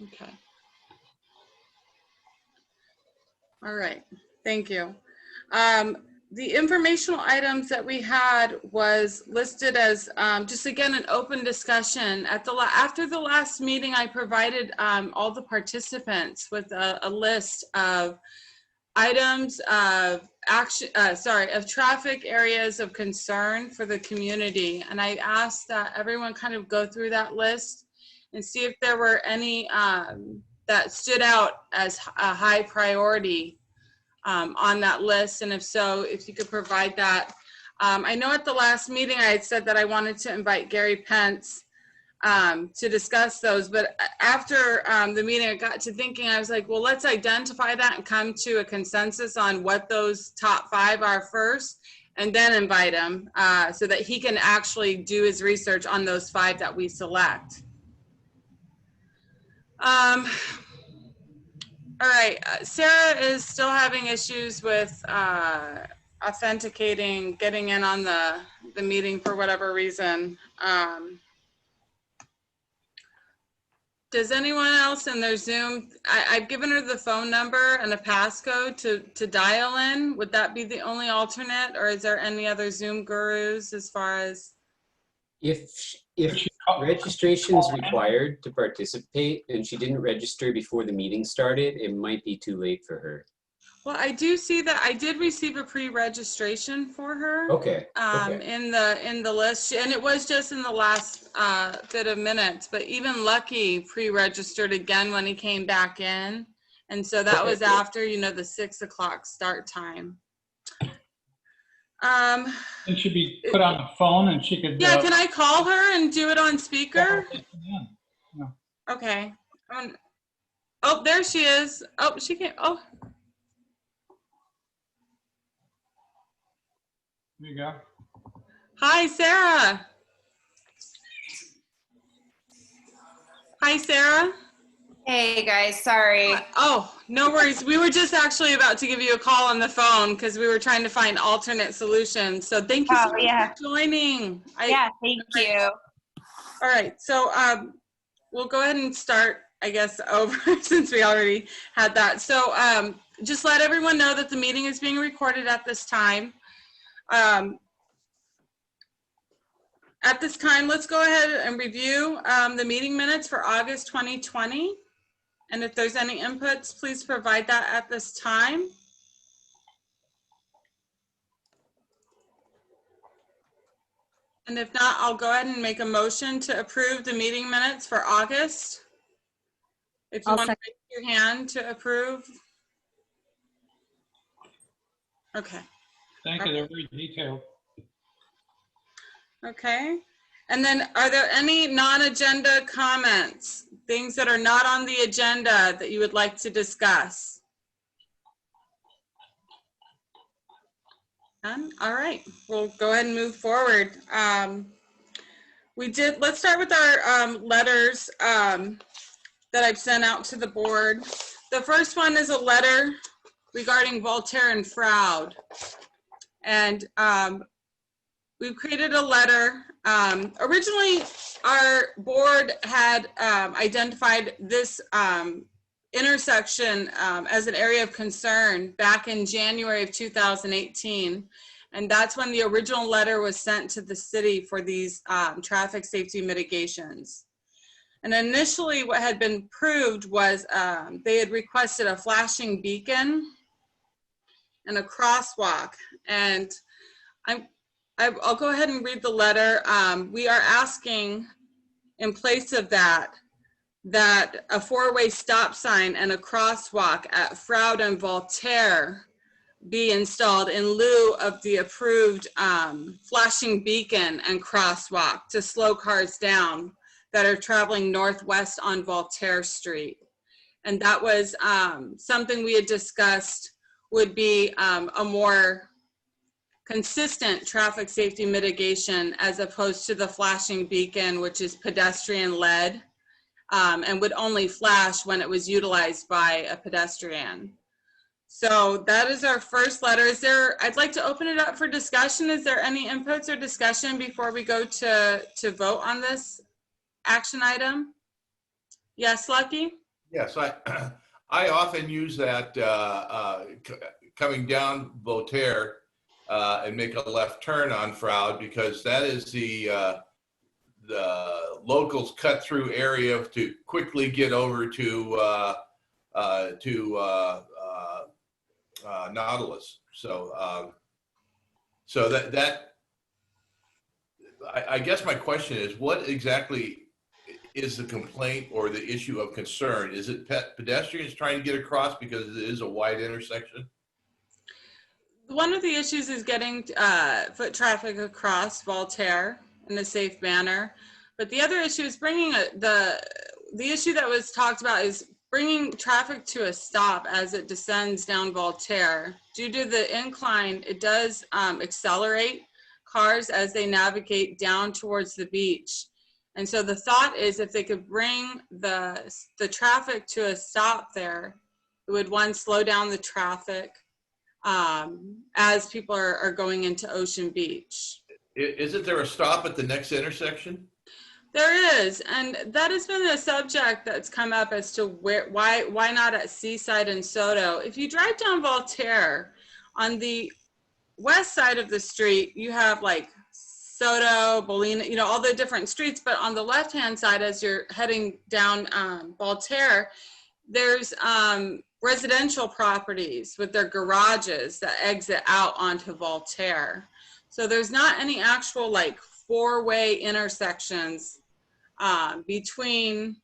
Okay. All right, thank you. The informational items that we had was listed as just again an open discussion. After the last meeting, I provided all the participants with a list of items of action, of traffic areas of concern for the community, and I asked that everyone kind of go through that list and see if there were any that stood out as a high priority on that list, and if so, if you could provide that. I know at the last meeting I had said that I wanted to invite Gary Pence to discuss those, but after the meeting I got to thinking, I was like, well, let's identify that and come to a consensus on what those top 5 are first, and then invite him so that he can actually do his research on those 5 that we select. All right, Sarah is still having issues with authenticating, getting in on the meeting for whatever reason. Does anyone else in their Zoom, I've given her the phone number and a passcode to dial in. Would that be the only alternate, or is there any other Zoom gurus as far as? If registration is required to participate and she didn't register before the meeting started, it might be too late for her. Well, I do see that I did receive a pre-registration for her. Okay. In the list, and it was just in the last bit of minutes. But even Lucky pre-registered again when he came back in, and so that was after the 6 o'clock start time. It should be put on the phone, and she could. Yeah, can I call her and do it on speaker? Yeah. Okay. Oh, there she is. Oh, she can't. Oh. There you go. Hi, Sarah. Hi, Sarah. Hey guys, sorry. Oh, no worries. We were just actually about to give you a call on the phone because we were trying to find alternate solutions. So thank you so much for joining. Yeah, thank you. All right, so we'll go ahead and start, I guess, over since we already had that. So just let everyone know that the meeting is being recorded at this time. At this time, let's go ahead and review the meeting minutes for August 2020. And if there's any inputs, please provide that at this time. And if not, I'll go ahead and make a motion to approve the meeting minutes for August. If you want to raise your hand to approve. Okay. Thank you, they're very detailed. Okay. And then are there any non-agenda comments, things that are not on the agenda that you would like to discuss? None? All right, we'll go ahead and move forward. Let's start with our letters that I've sent out to the board. The first one is a letter regarding Voltaire and Froude. And we've created a letter. Originally, our board had identified this intersection as an area of concern back in January of 2018. And that's when the original letter was sent to the city for these traffic safety mitigations. And initially what had been approved was they had requested a flashing beacon and a crosswalk. And I'll go ahead and read the letter. We are asking, in place of that a 4-way stop sign and a crosswalk at Froude and Voltaire be installed in lieu of the approved flashing beacon and crosswalk to slow cars down that are traveling northwest on Voltaire Street. And that was something we had discussed would be a more consistent traffic safety mitigation as opposed to the flashing beacon, which is pedestrian led and would only flash when it was utilized by a pedestrian. So that is our first letter. I'd like to open it up for discussion. Is there any inputs or discussion before we go to vote on this action item? Yes, Lucky? Yes, I often use that coming down Voltaire and make a left turn on Froud, because that is the locals cut through area to quickly get over to Nautilus. So I guess my question is, what exactly is the complaint or the issue of concern? Is it pedestrians trying to get across because it is a wide intersection? One of the issues is getting foot traffic across Voltaire in a safe manner. But the other issue is bringing the issue that was talked about is bringing traffic to a stop as it descends down Voltaire. Due to the incline, it does accelerate cars as they navigate down towards the beach. And so the thought is, if they could bring the traffic to a stop there, it would, one, slow down the traffic as people are going into Ocean Beach. Isn't there a stop at the next intersection? There is, and that has been a subject that's come up as to why not at Seaside and Soto. If you drive down Voltaire, on the west side of the street, you have like Soto, Bolina, you know, all the different streets, but on the left-hand side, as you're heading down Voltaire, there's residential properties with their garages that exit out onto Voltaire. So there's not any actual like four-way intersections between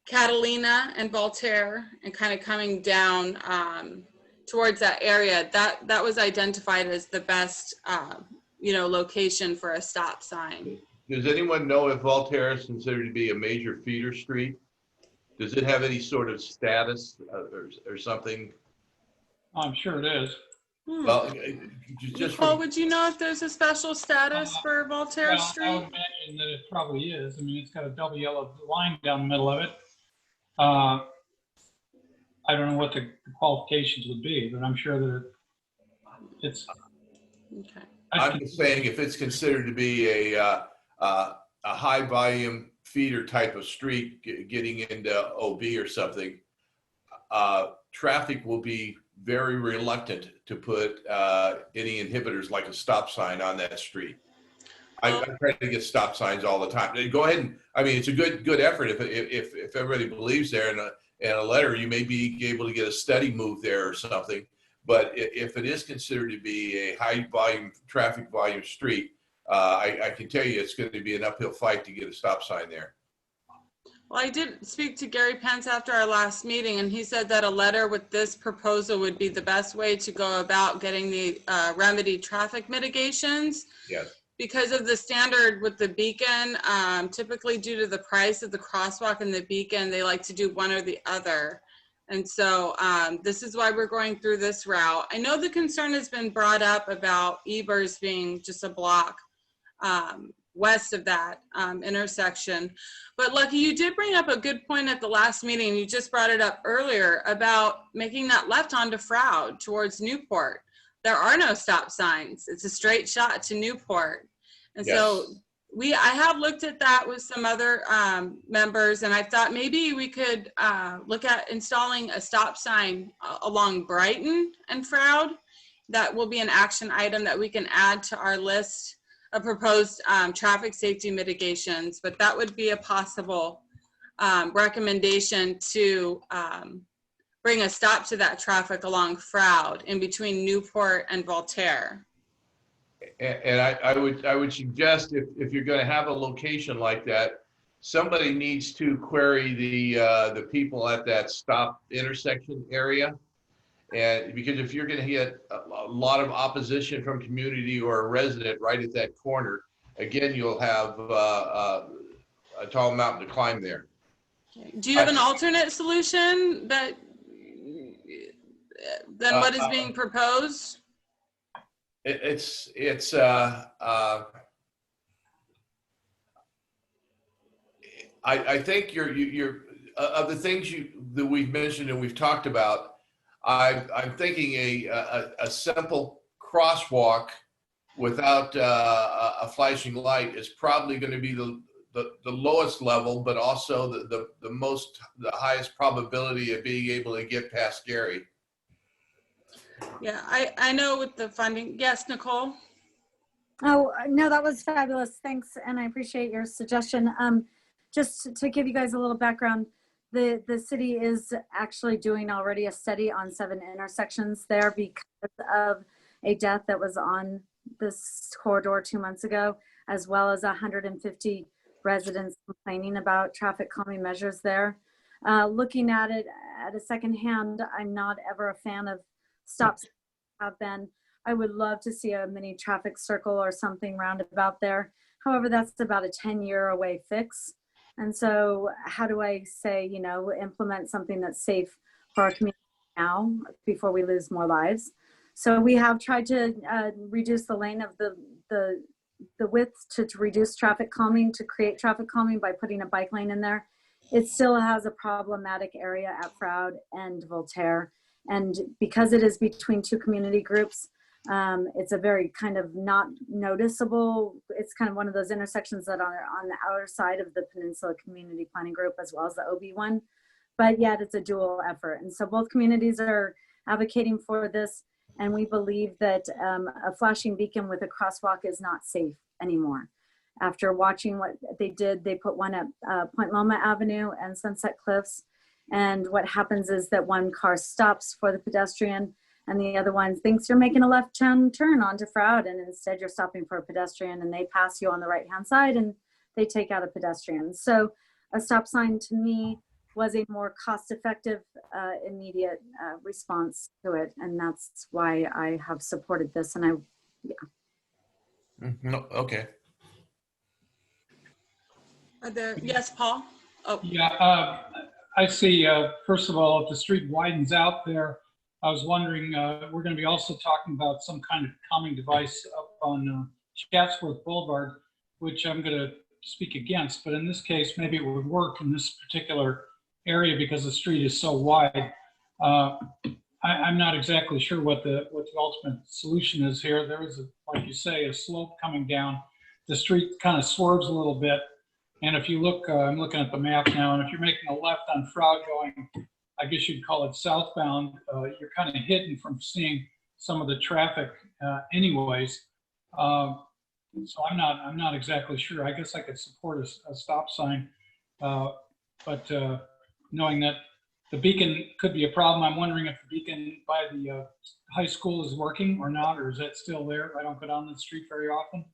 Catalina and Voltaire and kind of coming down towards that area. That was identified as the best location for a stop sign. Does anyone know if Voltaire is considered to be a major feeder street? Does it have any sort of status or something? I'm sure it is. Well, just Paul, would you know if there's a special status for Voltaire Well, Street? I would imagine that it probably is. I mean, it's got a double yellow line down the middle of it. I don't know what the qualifications would be, but I'm sure that it's. Okay. I'm just saying, if it's considered to be a high volume feeder type of street getting into OB or something, traffic will be very reluctant to put any inhibitors like a stop sign on that street. I try to get stop signs all the time. Go ahead and, I mean, it's a good effort if everybody believes there, and a letter, you may be able to get a study move there or something. But if it is considered to be a high volume, traffic volume street, I can tell you it's going to be an uphill fight to get a stop sign there. Well, I did speak to Gary Pence after our last meeting, and he said that a letter with this proposal would be the best way to go about getting the remedy traffic mitigations. Yes. Because of the standard with the beacon, typically due to the price of the crosswalk and the beacon, they like to do one or the other. And so this is why we're going through this route. I know the concern has been brought up about Ebers being just a block west of that intersection. But Lucky, you did bring up a good point at the last meeting. You just brought it up earlier about making that left onto Froud towards Newport. There are no stop signs. It's a straight shot to Newport. And Yes. so I have looked at that with some other members, and I thought maybe we could look at installing a stop sign along Brighton and Froud. That will be an action item that we can add to our list of proposed traffic safety mitigations, but that would be a possible recommendation to bring a stop to that traffic along Froud in between Newport and Voltaire. And I would suggest, if you're going to have a location like that, somebody needs to query the people at that stop intersection area. And because if you're going to get a lot of opposition from community or a resident right at that corner, again, you'll have a tall mountain to climb there. Do you have an alternate solution than what is being proposed? I think you're of the things that we've mentioned and we've talked about. I'm thinking a simple crosswalk without a flashing light is probably going to be the lowest level, but also the highest probability of being able to get past Gary. Yeah, I know with the funding. Yes, Nicole? Oh, no, that was fabulous. Thanks. And I appreciate your suggestion. Just to give you guys a little background, the city is actually doing already a study on 7 intersections there because of a death that was on this corridor 2 months ago, as well as 150 residents complaining about traffic calming measures there. Looking at it at a second hand, I'm not ever a fan of stops have been. I would love to see a mini traffic circle or something roundabout there. However, that's about a 10-year away fix. And so how do I say, you know, implement something that's safe for our community now before we lose more lives? So we have tried to reduce the lane of the width to reduce traffic calming, to create traffic calming by putting a bike lane in there. It still has a problematic area at Froude and Voltaire. And because it is between 2 community groups, it's a very kind of not noticeable, it's kind of one of those intersections that are on the outer side of the Peninsula Community Planning Group as well as the OB one, but yet it's a dual effort. And so both communities are advocating for this, and we believe that a flashing beacon with a crosswalk is not safe anymore. After watching what they did, they put one at Point Loma Avenue and Sunset Cliffs, and what happens is that one car stops for the pedestrian and the other one thinks you're making a left-hand turn onto Froude, and instead you're stopping for a pedestrian, and they pass you on the right-hand side and they take out a pedestrian. So a stop sign to me was a more cost-effective, immediate response to it, and that's why I have supported this. And No, okay. Are there, yes, Paul? Oh, Yeah, I see, first of all, if the street widens out there, I was wondering, we're going to be also talking about some kind of calming device up on Chatsworth Boulevard, which I'm going to speak against. But in this case, maybe it would work in this particular area because the street is so wide. I'm not exactly sure what the ultimate solution is here. There is, like you say, a slope coming down. The street kind of swerves a little bit. And if you look, I'm looking at the map now, and if you're making a left on Froude going, I guess you'd call it southbound, you're kind of hidden from seeing some of the traffic anyways. So I'm not exactly sure. I guess I could support a stop sign, but knowing that the beacon could be a problem, I'm wondering if the beacon by the high school is working or not, or is that still there? I don't go down the street very often.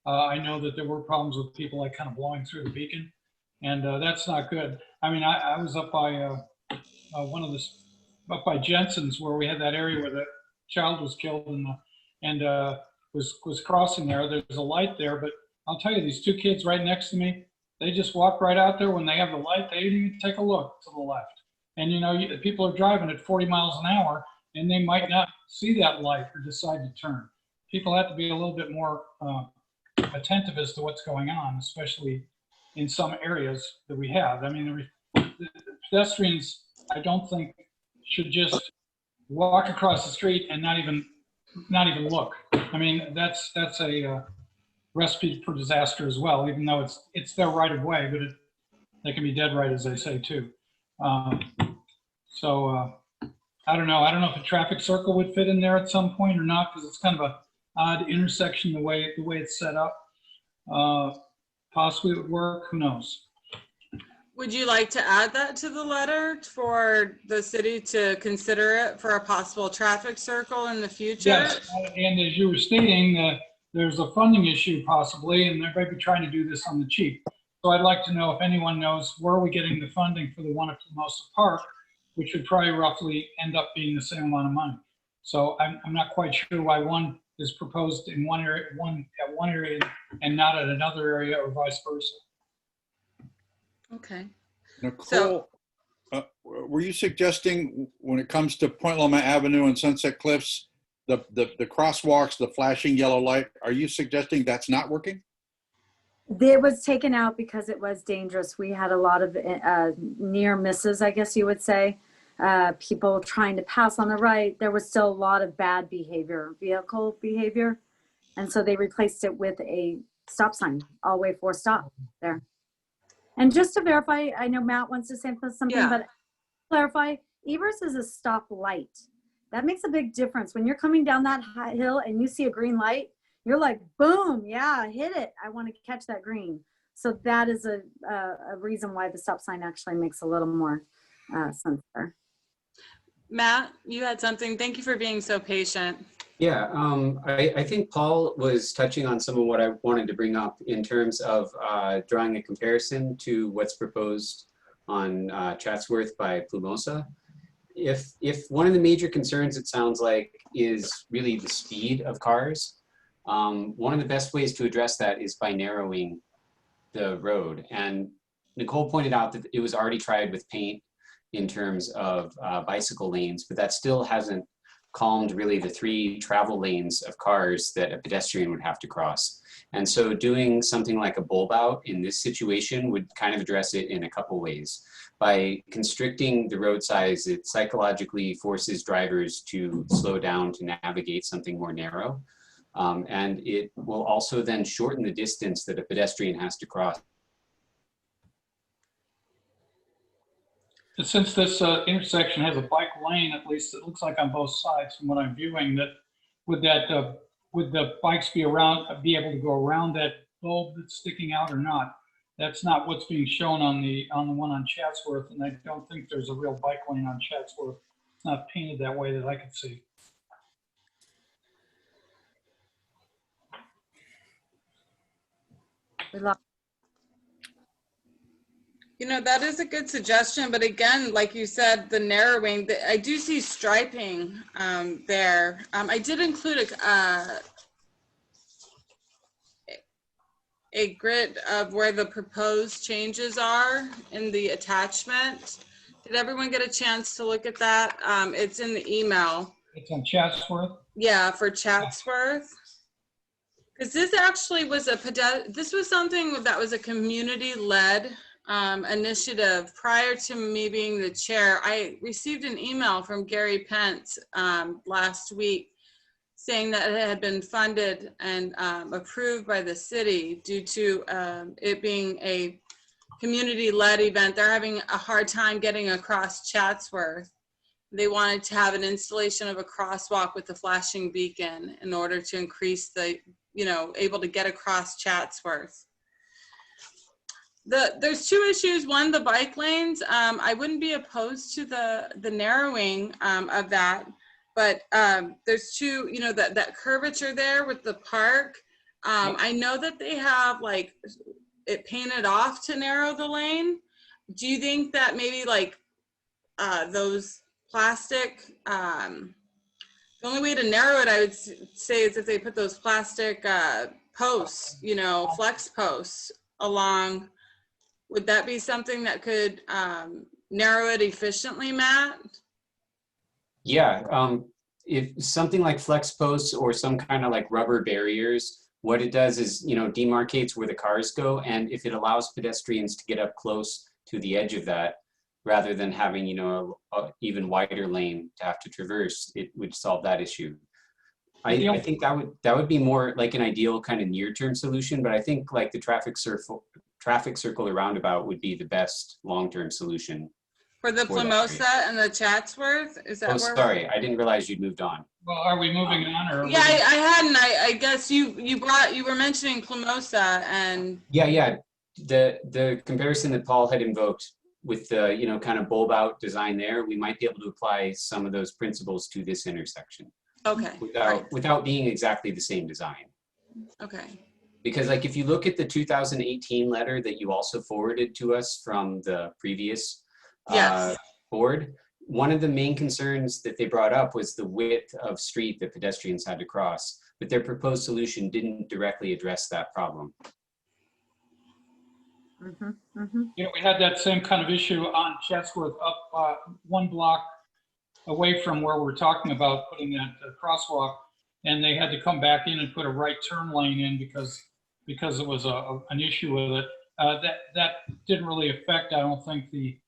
I know that there were problems with people like kind of blowing through the beacon, and that's not good. I mean, I was up by up by Jensen's, where we had that area where the child was killed and was crossing there. There's a light there, but I'll tell you, these 2 kids right next to me, they just walk right out there when they have the light. They didn't even take a look to the left. And you know, people are driving at 40 miles an hour, and they might not see that light or decide to turn. People have to be a little bit more attentive as to what's going on, especially in some areas that we have. I mean, the pedestrians, I don't think, should just walk across the street and not even look. I mean, that's a recipe for disaster as well, even though it's their right of way, but they can be dead right, as they say too. So I don't know. I don't know if a traffic circle would fit in there at some point or not, because it's kind of a odd intersection the way it's set up. Possibly it would work. Who knows? would you like to add that to the letter for the city to consider it for a possible traffic circle in the future? Yes, and as you were stating, there's a funding issue possibly, and they might be trying to do this on the cheap. So I'd like to know if anyone knows where are we getting the funding for the one at Formosa Park, which would probably roughly end up being the same amount of money. So I'm not quite sure why one is proposed in one area, at one area and not at another area, or vice versa. Okay. Nicole, were you suggesting when it comes to Point Loma Avenue and Sunset Cliffs, the crosswalks, the flashing yellow light, are you suggesting that's not working? It was taken out because it was dangerous. We had a lot of near misses, I guess you would say. People trying to pass on the right. There was still a lot of bad behavior, vehicle behavior. And so they replaced it with a stop sign, all way for stop there. And just to verify, I know Matt wants to say something, Yeah. but clarify, Evers is a stop light. That makes a big difference. When you're coming down that high hill and you see a green light, you're like, boom, yeah, hit it. I want to catch that green. So that is a reason why the stop sign actually makes a little more sense there. Matt, you had something. Thank you for being so patient. Yeah, I think Paul was touching on some of what I wanted to bring up in terms of drawing a comparison to what's proposed on Chatsworth by Plumosa. If one of the major concerns, it sounds like, is really the speed of cars, one of the best ways to address that is by narrowing the road. And Nicole pointed out that it was already tried with paint in terms of bicycle lanes, but that still hasn't calmed really the 3 travel lanes of cars that a pedestrian would have to cross. And so doing something like a bulb out in this situation would kind of address it in a couple ways. By constricting the road size, it psychologically forces drivers to slow down to navigate something more narrow. And it will also then shorten the distance that a pedestrian has to cross. Since this intersection has a bike lane, at least it looks like on both sides from what I'm viewing, that would the bikes be able to go around that bulb that's sticking out or not? That's not what's being shown on the one on Chatsworth, and I don't think there's a real bike lane on Chatsworth. It's not painted that way that I could see. We love You know, that is a good suggestion, but again, like you said, the narrowing, I do see striping there. I did include a grid of where the proposed changes are in the attachment. Did everyone get a chance to look at that? It's in the email. It's on Chatsworth? Yeah, for Chatsworth. Because this actually was this was something that was a community-led initiative. Prior to me being the chair, I received an email from Gary Pence last week saying that it had been funded and approved by the city due to it being a community-led event. They're having a hard time getting across Chatsworth. They wanted to have an installation of a crosswalk with a flashing beacon in order to increase the, able to get across Chatsworth. There's 2 issues. One, the bike lanes. I wouldn't be opposed to the narrowing of that, but there's 2, that curvature there with the park. I know that they have like it painted off to narrow the lane. Do you think that maybe like those plastic, the only way to narrow it, I would say, is if they put those plastic posts, flex posts along. Would that be something that could narrow it efficiently, Matt? Yeah, if something like flex posts or some kind of like rubber barriers, what it does is, demarcates where the cars go. And if it allows pedestrians to get up close to the edge of that, rather than having, a even wider lane to have to traverse, it would solve that issue. I think that would be more like an ideal kind of near-term solution, but I think like the traffic circle or roundabout would be the best long-term solution. For the Plumosa and the Chatsworth? Is that sorry, I didn't realize you'd moved on. Well, are we moving on or? Yeah, I hadn't. I guess you were mentioning Plumosa and. Yeah. The comparison that Paul had invoked with the, kind of bulb out design there, we might be able to apply some of those principles to this intersection. Okay. Without being exactly the same design. Okay. Because like if you look at the 2018 letter that you also forwarded to us from the previous board, one of the main concerns that they brought up was the width of street that pedestrians had to cross, but their proposed solution didn't directly address that problem. We had that same kind of issue on Chatsworth up 1 block away from where we're talking about putting that crosswalk, and they had to come back in and put a right turn lane in because it was an issue with it. That didn't really affect, I don't think, the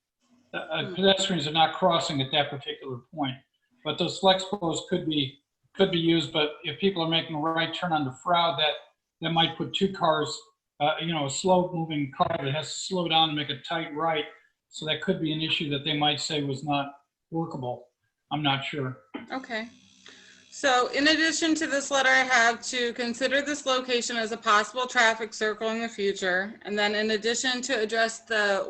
pedestrians are not crossing at that particular point. But those flex posts could be used. But if people are making a right turn on the Froud, that might put 2 cars a slow moving car that has to slow down and make a tight right. So that could be an issue that they might say was not workable. I'm not sure. Okay. So in addition to this letter, I have to consider this location as a possible traffic circle in the future. And then in addition to address the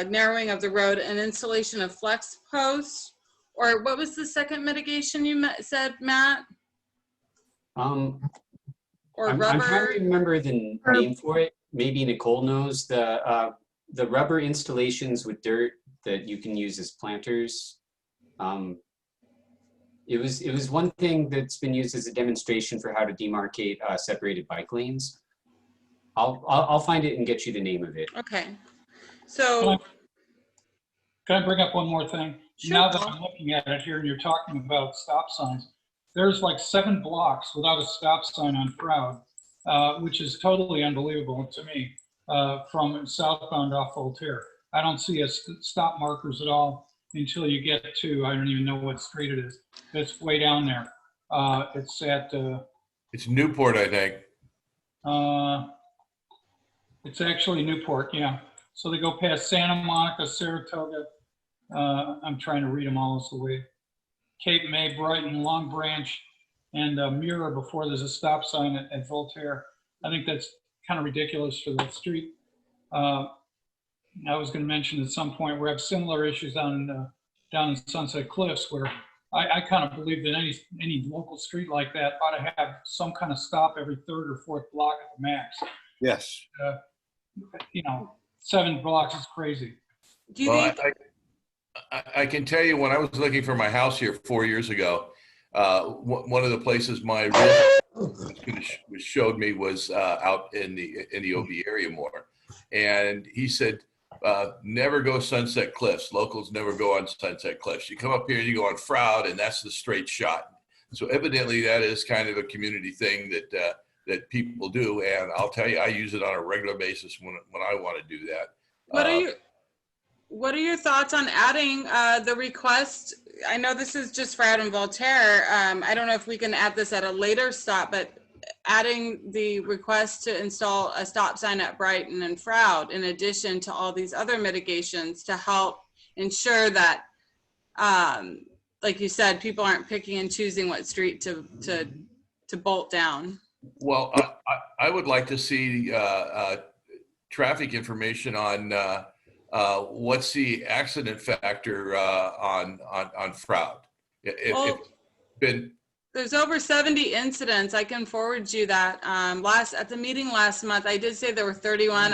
narrowing of the road and installation of flex posts, or what was the second mitigation you said, Matt? Or I'm trying rubber? to remember the name for it. Maybe Nicole knows the rubber installations with dirt that you can use as planters. It was one thing that's been used as a demonstration for how to demarcate separated bike lanes. I'll find it and get you the name of it. Okay. So, Can I bring up one more thing? Sure, Now that Paul. I'm looking at it here and you're talking about stop signs, there's like 7 blocks without a stop sign on Proud, which is totally unbelievable to me, from southbound off Voltaire. I don't see stop markers at all until you get to, I don't even know what street it is. It's way down there. It's at, It's Newport, I think. it's actually Newport, yeah. So they go past Santa Monica, Saratoga. I'm trying to read them all this way. Cape May, Brighton, Long Branch, and Mirror before there's a stop sign at Voltaire. I think that's kind of ridiculous for that street. I was going to mention at some point we have similar issues down in Sunset Cliffs, where I kind of believe that any local street like that ought to have some kind of stop every third or fourth block at the max. Yes. 7 blocks is crazy. Do you think? I can tell you, when I was looking for my house here 4 years ago, one of the places my realtor showed me was out in the OB area more, and he said, never go Sunset Cliffs. Locals never go on Sunset Cliffs. You come up here, you go on Froud, and that's the straight shot. So evidently that is kind of a community thing that people do, and I'll tell you, I use it on a regular basis when I want to do that. What are your thoughts on adding the request? I know this is just Froud and Voltaire. I don't know if we can add this at a later stop, but adding the request to install a stop sign at Brighton and Froud, in addition to all these other mitigations, to help ensure that, like you said, people aren't picking and choosing what street to bolt down. Well, I would like to see traffic information on what's the accident factor on Froud. There's over 70 incidents. I can forward you that. At the meeting last month, I did say there were 31.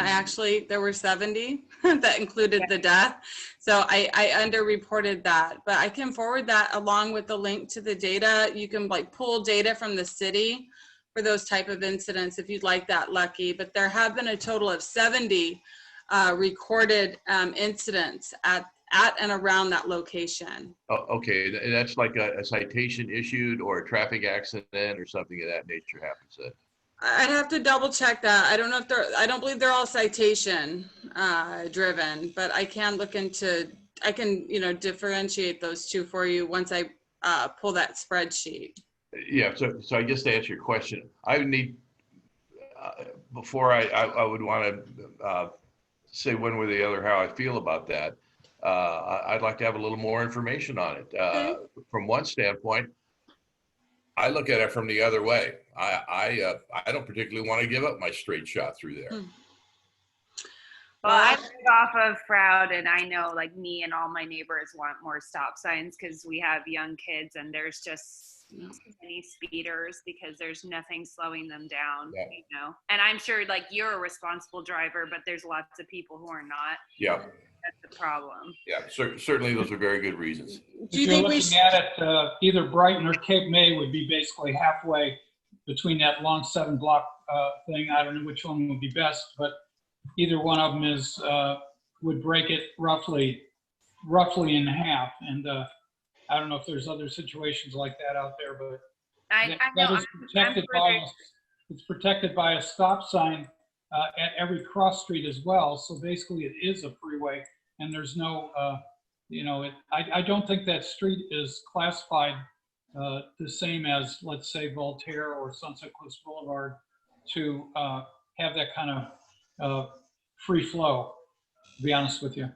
There were 70 that included the death. So I underreported that, but I can forward that along with the link to the data. You can pull data from the city for those type of incidents if you'd like that, Lucky. But there have been a total of 70 recorded incidents at and around that location. Oh, okay, and that's like a citation issued or a traffic accident or something of that nature happens then? I'd have to double check that. I don't know if I don't believe they're all citation driven, but I can look into, I can, differentiate those two for you once I pull that spreadsheet. Yeah, so I guess to answer your question, I would need, before I would want to say one way or the other how I feel about that, I'd like to have a little more information on it. Okay. From one standpoint, I look at it from the other way. I don't particularly want to give up my straight shot through there. Well, I live off of Froud, and I know me and all my neighbors want more stop signs because we have young kids and there's just too many speeders because there's nothing slowing them down, And I'm sure you're a responsible driver, but there's lots of people who are not. Yeah. That's the problem. Yeah, certainly those are very good reasons. Do you think we should? At it, either Brighton or Cape May would be basically halfway between that long 7 block thing. I don't know which one would be best, but either one of them would break it roughly in half. And I don't know if there's other situations like that out there, but it's protected by a stop sign at every cross street as well. So basically it is a freeway, and there's no, I don't think that street is classified the same as, let's say, Voltaire or Sunset Cliffs Boulevard, to have that kind of free flow, to be honest with you.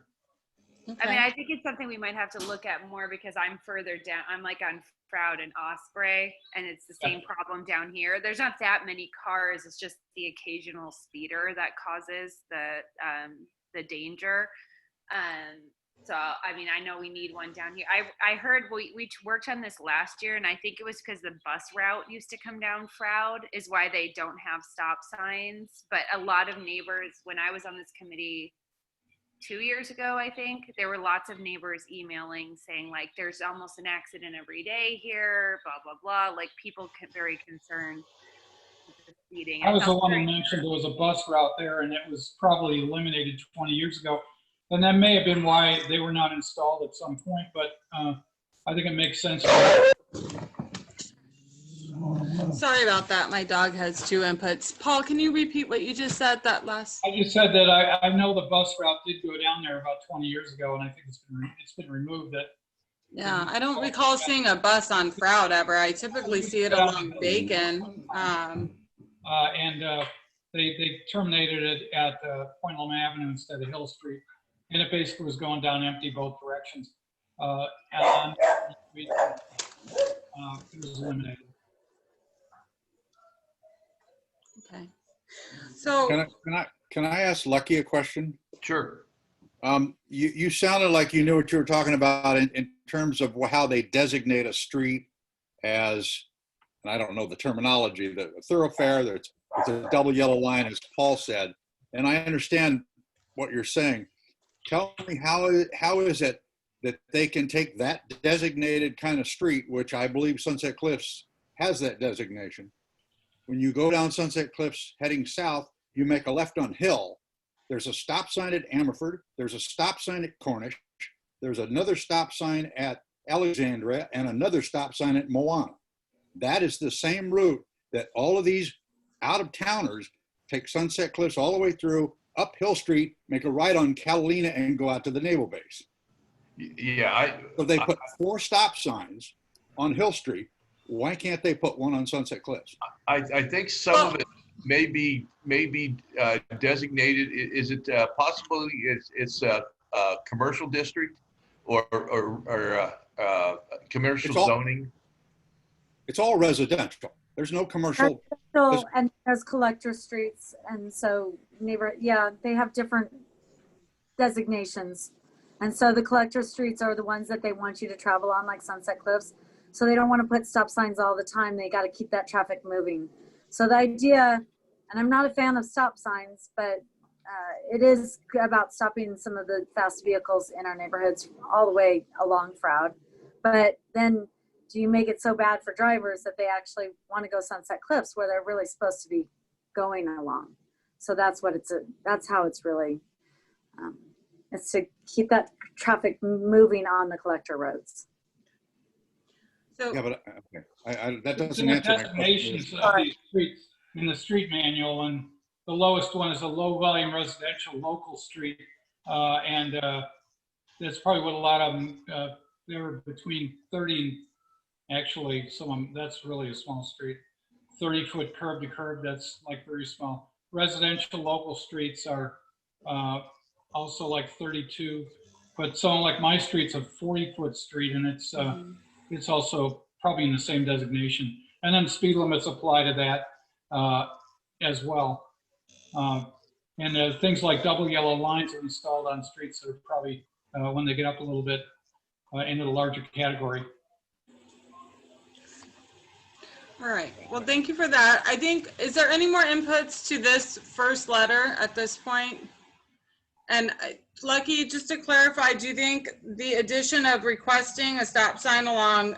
I mean, I think it's something we might have to look at more, because I'm further down. I'm like on Froud and Osprey, and it's the same problem down here. There's not that many cars. It's just the occasional speeder that causes the danger. So, I mean, I know we need one down here. I heard we worked on this last year, and I think it was because the bus route used to come down Froud is why they don't have stop signs. But a lot of neighbors, when I was on this committee 2 years ago, I think, there were lots of neighbors emailing saying, like, there's almost an accident every day here, blah, blah, blah. Like, people very concerned with the speeding. I was the one who mentioned there was a bus route there, and it was probably eliminated 20 years ago. And that may have been why they were not installed at some point, but I think it makes sense. Sorry about that. My dog has 2 inputs. Paul, can you repeat what you just said, that last? I just said that I know the bus route did go down there about 20 years ago, and I think it's been removed. Yeah, I don't recall seeing a bus on Froud ever. I typically see it along Bacon. They terminated it at Point Loma Avenue instead of Hill Street, and it basically was going down empty both directions. And it was eliminated. Okay. So Can I ask Lucky a question? Sure. You sounded like you knew what you were talking about in terms of how they designate a street as, and I don't know the terminology, the thoroughfare, it's a double yellow line, as Paul said, and I understand what you're saying. Tell me, how is it that they can take that designated kind of street, which I believe Sunset Cliffs has that designation. When you go down Sunset Cliffs heading south, you make a left on Hill. There's a stop sign at Ammerford. There's a stop sign at Cornish. There's another stop sign at Alexandria and another stop sign at Moana. That is the same route that all of these out-of-towners take Sunset Cliffs all the way through, up Hill Street, make a right on Catalina, and go out to the naval base. Yeah, So they put 4 stop signs on Hill Street. Why can't they put one on Sunset Cliffs? I think some of it may be designated. Is it possible it's a commercial district or commercial zoning? It's all residential. There's no commercial. And there's collector streets, and so they have different designations. And so the collector streets are the ones that they want you to travel on, like Sunset Cliffs. So they don't want to put stop signs all the time. They got to keep that traffic moving. So the idea, and I'm not a fan of stop signs, but it is about stopping some of the fast vehicles in our neighborhoods all the way along Froud. But then do you make it so bad for drivers that they actually want to go Sunset Cliffs where they're really supposed to be going along? So that's what that's how it's really, it's to keep that traffic moving on the collector roads. So, Yeah, but that It's doesn't in the answer my designations question. of these streets in the street manual, and the lowest one is a low volume residential local street. And that's probably what a lot of them, they were between 30 and actually some of them, that's really a small street. 30-foot curb to curb, that's like very small. Residential local streets are also like 32, but some like my street's a 40-foot street, and it's also probably in the same designation. And then speed limits apply to that as well. And things like double yellow lines are installed on streets that are probably, when they get up a little bit, into the larger category. all right. Well, thank you for that. I think, is there any more inputs to this first letter at this point? And Lucky, just to clarify, do you think the addition of requesting a stop sign along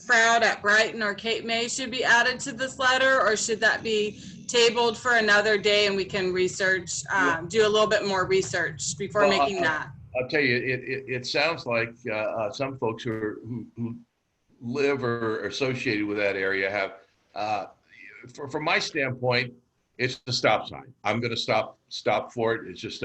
Froud at Brighton or Cape May should be added to this letter, or should that be tabled for another day and we can research, do a little bit more research before making that? I'll tell you, it sounds like some folks who live or are associated with that area have, from my standpoint, it's a stop sign. I'm going to stop for it. It's just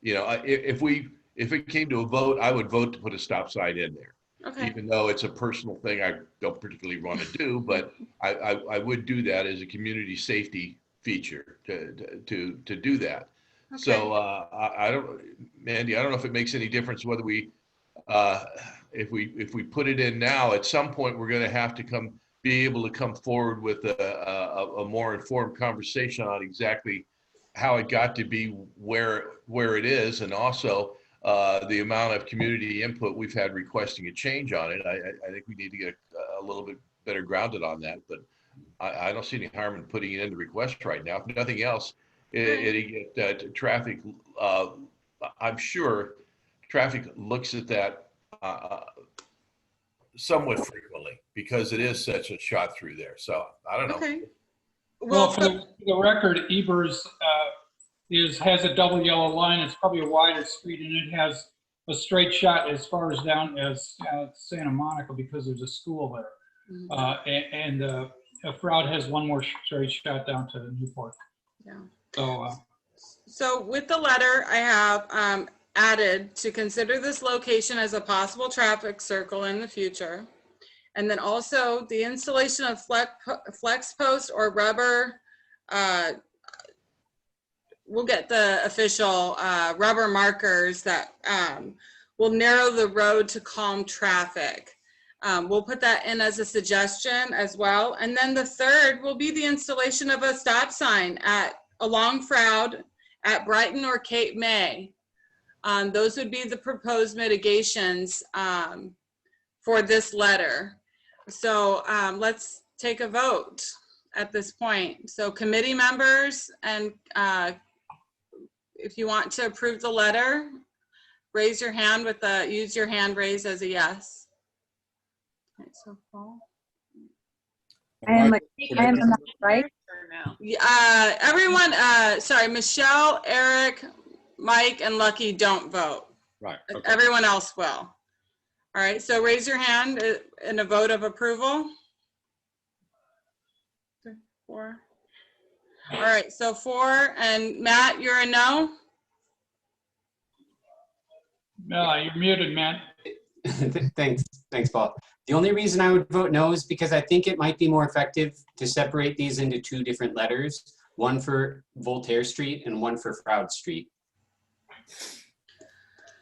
if it came to a vote, I would vote to put a stop sign in there. Okay. even though it's a personal thing I don't particularly want to do, but I would do that as a community safety feature to do that. Okay. So I don't, Mandy, I don't know if it makes any difference whether we, if we put it in now, at some point, we're going to have to be able to come forward with a more informed conversation on exactly how it got to be where it is, and also the amount of community input we've had requesting a change on it. I think we need to get a little bit better grounded on that, but I don't see any harm in putting it in the request right now. If nothing else, it'll get traffic. I'm sure traffic looks at that somewhat frequently because it is such a shot through there. So I don't know. Okay. Well, for the record, Ebers has a double yellow line. It's probably a wider street, and it has a straight shot as far as down as Santa Monica because there's a school there. And Froud has one more straight shot down to Newport. Yeah. So with the letter, I have added to consider this location as a possible traffic circle in the future. And then also the installation of flex post or rubber, we'll get the official rubber markers that will narrow the road to calm traffic. We'll put that in as a suggestion as well. And then the third will be the installation of a stop sign along Froud at Brighton or Cape May. Those would be the proposed mitigations for this letter. So let's take a vote at this point. So committee members, and if you want to approve the letter, raise your hand with use your hand raise as a yes. Okay, so Paul. I am right? Everyone, sorry, Michelle, Eric, Mike, and Lucky don't vote. Right. Okay. Everyone else will. All right, so raise your hand in a vote of approval. 4. All right, so 4, and Matt, you're a no? No, you're muted, Matt. Thanks, Paul. The only reason I would vote no is because I think it might be more effective to separate these into 2 different letters, one for Voltaire Street and one for Froud Street.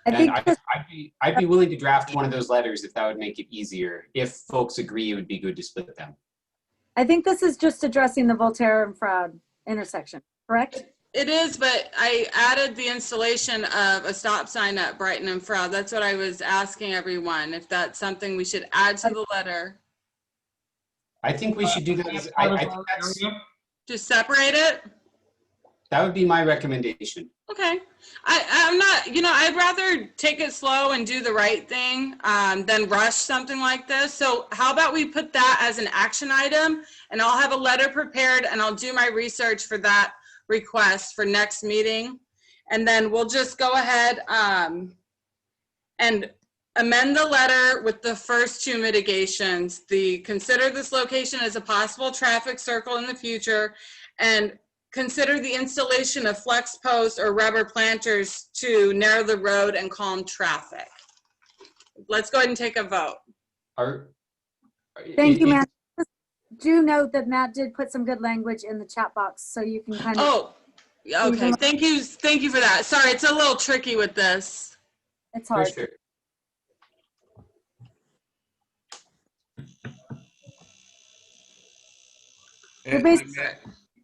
I'd be willing to draft one of those letters if that would make it easier. If folks agree, it would be good to split them. I think this is just addressing the Voltaire and Froud intersection, correct? It is, but I added the installation of a stop sign at Brighton and Froud. That's what I was asking everyone, if that's something we should add to the letter. I think we should do that. I think Just separate it? that would be my recommendation. Okay. I'm not, I'd rather take it slow and do the right thing than rush something like this. So how about we put that as an action item, and I'll have a letter prepared and I'll do my research for that request for next meeting. And then we'll just go ahead and amend the letter with the first 2 mitigations. Consider this location as a possible traffic circle in the future, and consider the installation of flex posts or rubber planters to narrow the road and calm traffic. Let's go ahead and take a vote. Thank you, Matt. Do note that Matt did put some good language in the chat box, so you can kind of. Oh, okay. Thank you for that. Sorry, it's a little tricky with this. It's hard. For sure.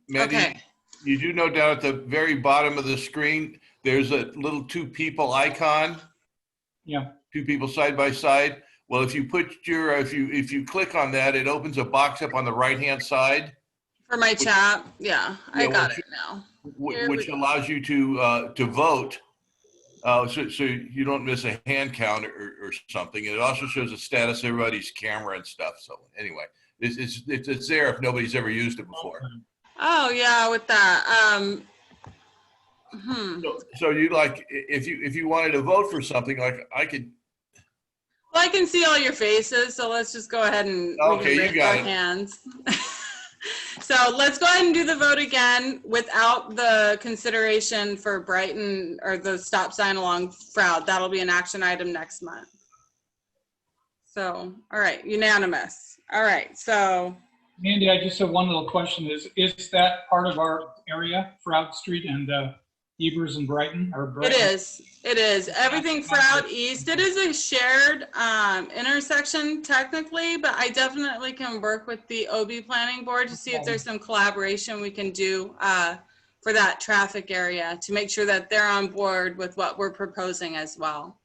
Mandy, Okay. you do know down at the very bottom of the screen, there's a little 2 people icon. Yeah. 2 people side by side. Well, if you put if you click on that, it opens a box up on the right-hand side. For my chat, yeah, I got it now. Which allows you to vote, so you don't miss a hand count or something. And it also shows the status of everybody's camera and stuff. So anyway, it's there if nobody's ever used it before. Oh yeah, with that. So you if you wanted to vote for something, like I could. Well, I can see all your faces, so let's just go ahead and okay, you got it. Hands. So let's go ahead and do the vote again without the consideration for Brighton or the stop sign along Froud. That'll be an action item next month. So, all right, unanimous. All right, so Mandy, I just have one little question. Is that part of our area, Froud Street and Evers and Brighton? Or it Brighton? is. It is. Everything for out east. It is a shared intersection technically, but I definitely can work with the OB Planning Board to see if there's some collaboration we can do for that traffic area to make sure that they're on board with what we're proposing as well.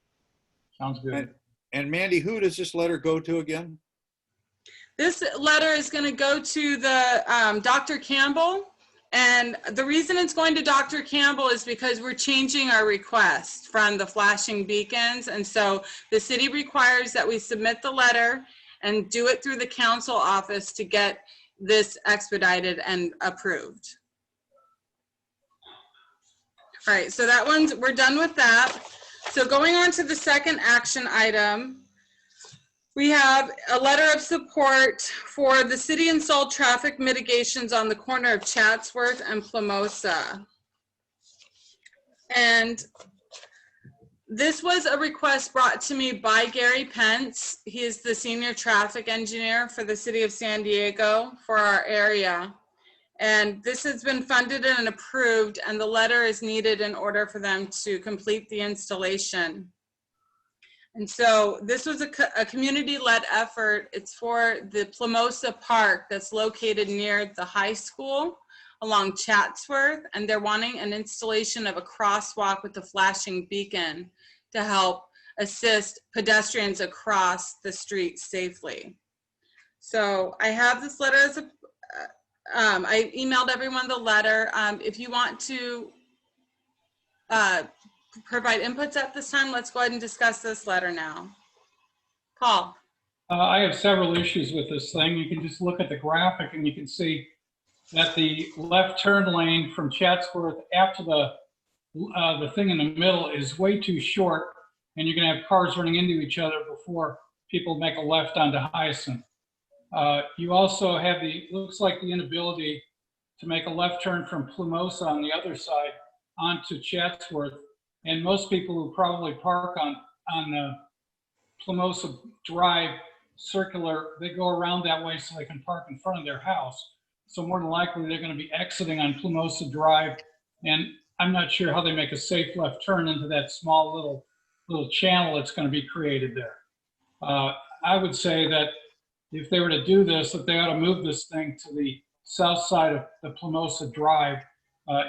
Sounds good. And Mandy, who does this letter go to again? This letter is going to go to the Dr. Campbell. And the reason it's going to Dr. Campbell is because we're changing our request from the flashing beacons. And so the city requires that we submit the letter and do it through the council office to get this expedited and approved. All right, so that one's, we're done with that. So going on to the second action item, we have a letter of support for the city installed traffic mitigations on the corner of Chatsworth and Plamosa. And this was a request brought to me by Gary Pence. He is the senior traffic engineer for the city of San Diego for our area. And this has been funded and approved, and the letter is needed in order for them to complete the installation. And so this was a community-led effort. It's for the Plamosa Park that's located near the high school along Chatsworth, and they're wanting an installation of a crosswalk with a flashing beacon to help assist pedestrians across the street safely. So I have this letter as a, I emailed everyone the letter. If you want to provide inputs at this time, let's go ahead and discuss this letter now. Paul. I have several issues with this thing. You can just look at the graphic and you can see that the left turn lane from Chatsworth after the thing in the middle is way too short, and you're gonna have cars running into each other before people make a left onto Hyacinth. You also have looks like the inability to make a left turn from Plamosa on the other side onto Chatsworth. And most people who probably park on Plamosa Drive circular, they go around that way so they can park in front of their house. So more than likely they're going to be exiting on Plamosa Drive, and I'm not sure how they make a safe left turn into that small little channel that's going to be created there. I would say that if they were to do this, that they ought to move this thing to the south side of the Plamosa Drive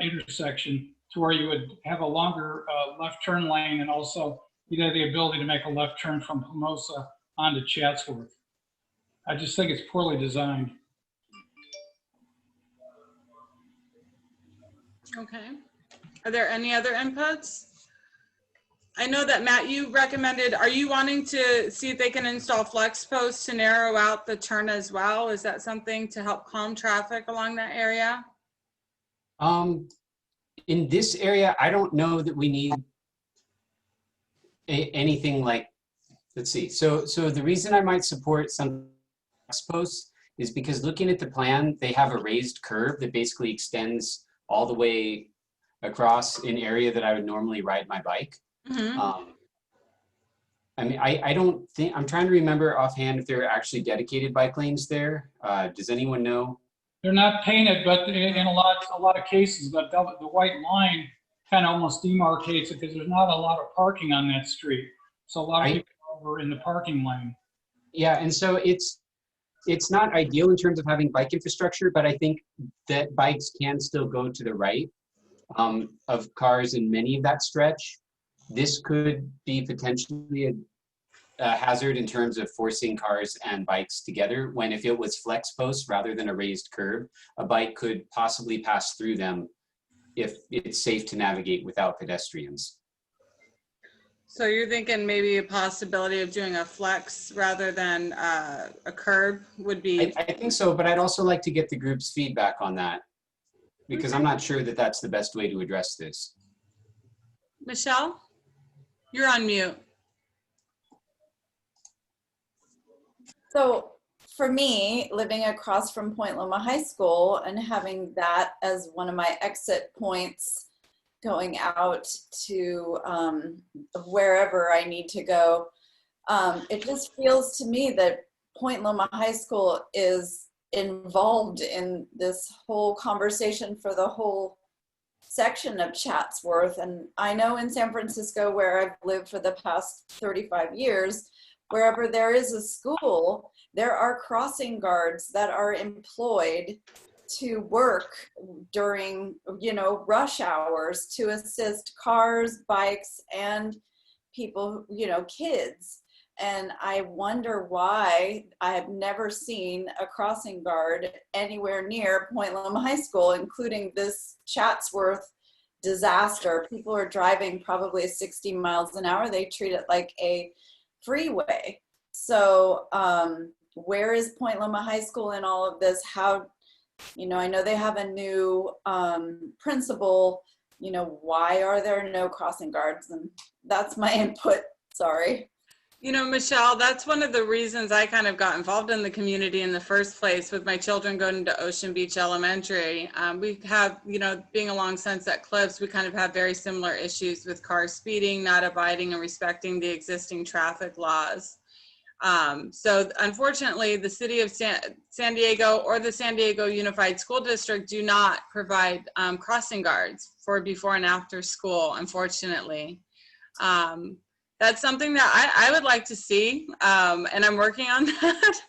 intersection, to where you would have a longer left turn lane, and also you'd have the ability to make a left turn from Plamosa onto Chatsworth. I just think it's poorly designed. Okay. Are there any other inputs? I know that Matt, you recommended, are you wanting to see if they can install flex posts to narrow out the turn as well? Is that something to help calm traffic along that area? In this area, I don't know that we need anything like, let's see. So the reason I might support some flex posts is because looking at the plan, they have a raised curve that basically extends all the way across an area that I would normally ride my bike. Mm-hmm. I mean, I don't think, I'm trying to remember offhand if there are actually dedicated bike lanes there. Does anyone know? They're not painted, but in a lot of cases, but the white line kind of almost demarcates it, because there's not a lot of parking on that street. So a lot of people are over in the parking lane. Yeah, and so it's not ideal in terms of having bike infrastructure, but I think that bikes can still go to the right of cars in many of that stretch. This could be potentially a hazard in terms of forcing cars and bikes together, when if it was flex posts rather than a raised curb, a bike could possibly pass through them if it's safe to navigate without pedestrians. So you're thinking maybe a possibility of doing a flex rather than a curb would be? I think so, but I'd also like to get the group's feedback on that, because I'm not sure that that's the best way to address this. Michelle, you're on mute. So for me, living across from Point Loma High School and having that as one of my exit points going out to wherever I need to go, It just feels to me that Point Loma High School is involved in this whole conversation for the whole section of Chatsworth. And I know in San Francisco, where I've lived for the past 35 years, wherever there is a school, there are crossing guards that are employed to work during, rush hours to assist cars, bikes, and people, kids. And I wonder why I have never seen a crossing guard anywhere near Point Loma High School, including this Chatsworth disaster. People are driving probably 60 miles an hour. They treat it like a freeway. So where is Point Loma High School in all of this? How, I know they have a new principal, why are there no crossing guards? And that's my input, sorry. Michelle, that's one of the reasons I kind of got involved in the community in the first place with my children going to Ocean Beach Elementary. We have, being along Sunset Cliffs, we kind of have very similar issues with car speeding, not abiding and respecting the existing traffic laws. So unfortunately, the city of San Diego or the San Diego Unified School District do not provide crossing guards for before and after school, unfortunately. That's something that I would like to see, and I'm working on that.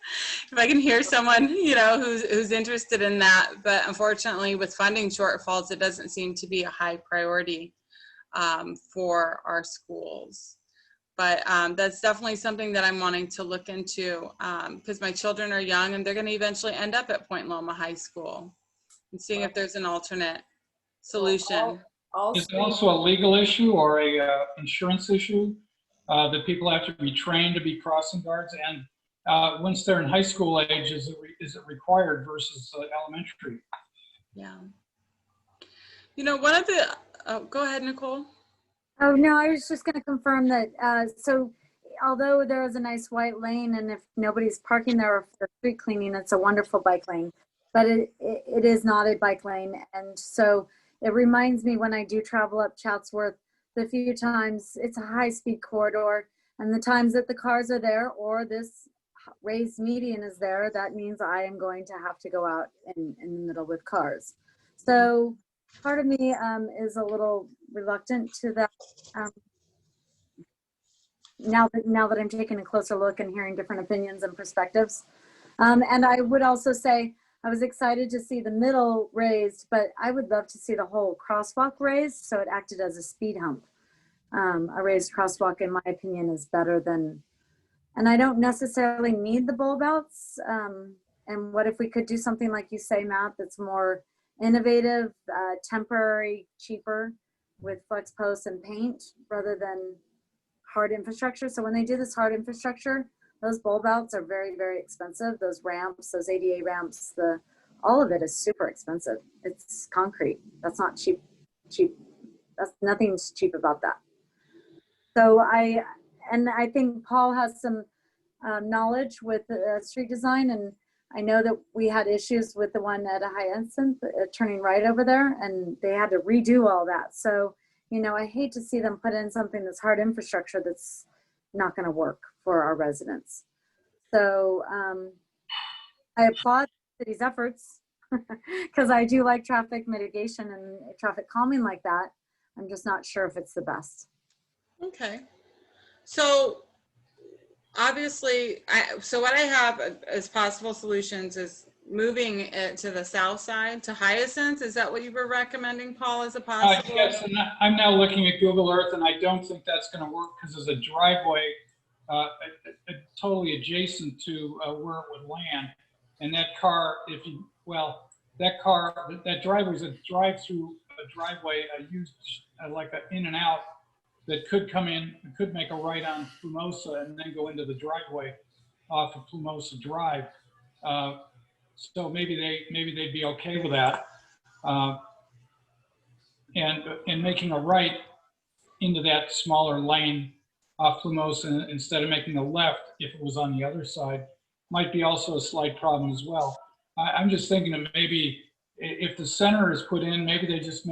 If I can hear someone, who's interested in that, but unfortunately with funding shortfalls, it doesn't seem to be a high priority for our schools. But that's definitely something that I'm wanting to look into because my children are young and they're going to eventually end up at Point Loma High School and seeing if there's an alternate solution. Is it also a legal issue or a insurance issue that people have to be trained to be crossing guards? And once they're in high school age, is it required versus elementary? Yeah. One of the, go ahead, Nicole. Oh, no, I was just going to confirm that. So although there is a nice white lane, and if nobody's parking there for street cleaning, it's a wonderful bike lane, but it is not a bike lane. And so it reminds me when I do travel up Chatsworth, the few times it's a high-speed corridor, and the times that the cars are there or this raised median is there, that means I am going to have to go out in the middle with cars. So part of me is a little reluctant to that now that I'm taking a closer look and hearing different opinions and perspectives. And I would also say I was excited to see the middle raised, but I would love to see the whole crosswalk raised so it acted as a speed hump. A raised crosswalk, in my opinion, is better than, and I don't necessarily need the bulb outs. And what if we could do something like you say, Matt, that's more innovative, temporary, cheaper with flex posts and paint rather than hard infrastructure. So when they do this hard infrastructure, those bulb outs are very, very expensive. Those ramps, those ADA ramps, all of it is super expensive. It's concrete. That's not cheap. That's nothing's cheap about that. So I think Paul has some knowledge with street design, and I know that we had issues with the one at a Hyacinth turning right over there, and they had to redo all that. So, I hate to see them put in something that's hard infrastructure that's not going to work for our residents. So I applaud the city's efforts because I do like traffic mitigation and traffic calming like that. I'm just not sure if it's the best. Okay. So obviously, so what I have as possible solutions is moving it to the south side to Hyacinth. Is that what you were recommending, Paul, as a possible? Yes, and I'm now looking at Google Earth, and I don't think that's going to work because there's a driveway totally adjacent to where it would land. And that car, that driveway is a drive-through driveway used like an in and out that could come in, could make a right on Plumosa and then go into the driveway off of Plumosa Drive. So maybe they'd be okay with that. And making a right into that smaller lane off Plumosa instead of making a left if it was on the other side might be also a slight problem as well. I'm just thinking that maybe if the center is put in, maybe they just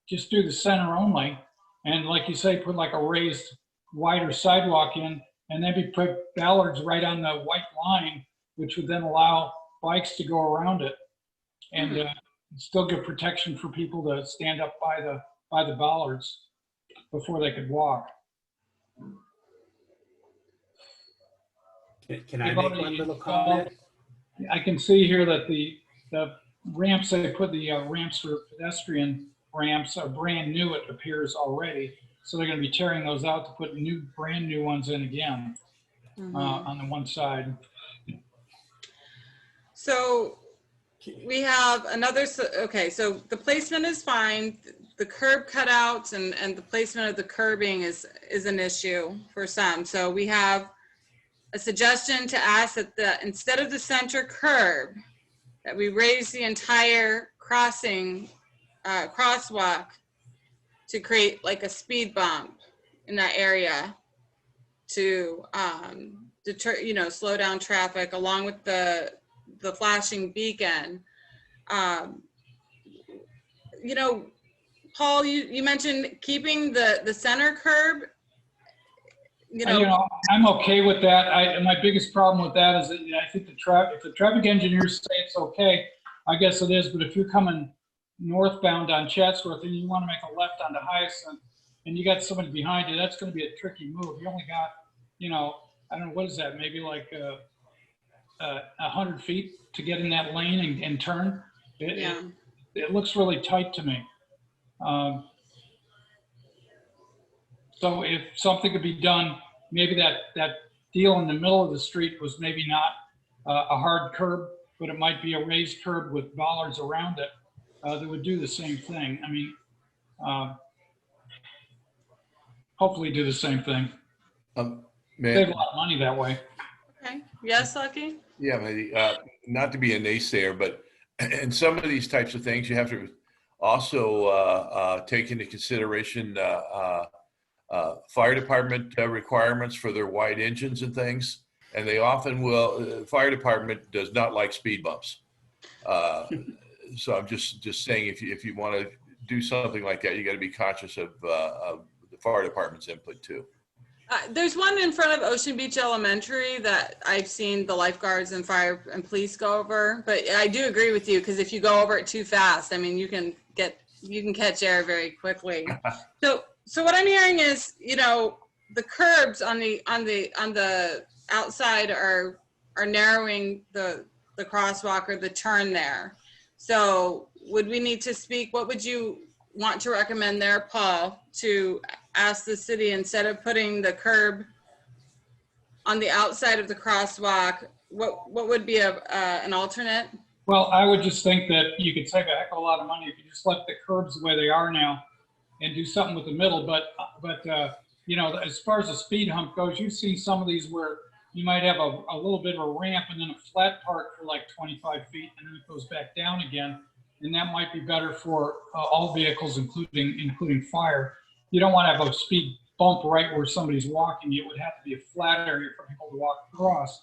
just do the center only. And like you say, put like a raised wider sidewalk in and maybe put ballards right on the white line, which would then allow bikes to go around it and still give protection for people to stand up by the bollards before they could walk. Can I make one little comment? I can see here that the ramps, they put the ramps for pedestrian ramps are brand new, it appears already. So they're going to be tearing those out to put brand new ones in again on the one side. So we have another, okay, so the placement is fine. The curb cutouts and the placement of the curbing is an issue for some. So we have a suggestion to ask that instead of the center curb, that we raise the entire crosswalk to create like a speed bump in that area to deter, slow down traffic, along with the flashing beacon. Paul, you mentioned keeping the center curb. I'm okay with that. My biggest problem with that is that I think if the traffic engineers say it's okay, I guess it is. But if you're coming northbound on Chatsworth and you want to make a left onto Hyacinth and you got somebody behind you, that's going to be a tricky move. You only got, I don't know, what is that? Maybe like 100 feet to get in that lane and turn. It looks really tight to me. So if something could be done, maybe that deal in the middle of the street was maybe not a hard curb, but it might be a raised curb with bollards around it that would do the same thing. I mean, hopefully do the same thing. Save a lot of money that way. Okay. Yes, Lucky? Yeah, not to be a naysayer, but in some of these types of things, you have to also take into consideration fire department requirements for their wide engines and things. And they often will, fire department does not like speed bumps. So I'm just saying, if you want to do something like that, you got to be conscious of the fire department's input too. There's one in front of Ocean Beach Elementary that I've seen the lifeguards and fire and police go over, but I do agree with you, because if you go over it too fast, I mean, you can catch air very quickly. So what I'm hearing is, the curbs on the outside are narrowing the crosswalk or the turn there. So would we need to speak? What would you want to recommend there, Paul, to ask the city, instead of putting the curb on the outside of the crosswalk, what would be an alternate? Well, I would just think that you could save a heck of a lot of money if you just left the curbs the way they are now and do something with the middle. But as far as the speed hump goes, you've seen some of these where you might have a little bit of a ramp and then a flat part for like 25 feet, and then it goes back down again. And that might be better for all vehicles, including fire. You don't want to have a speed bump right where somebody's walking. It would have to be a flat area for people to walk across.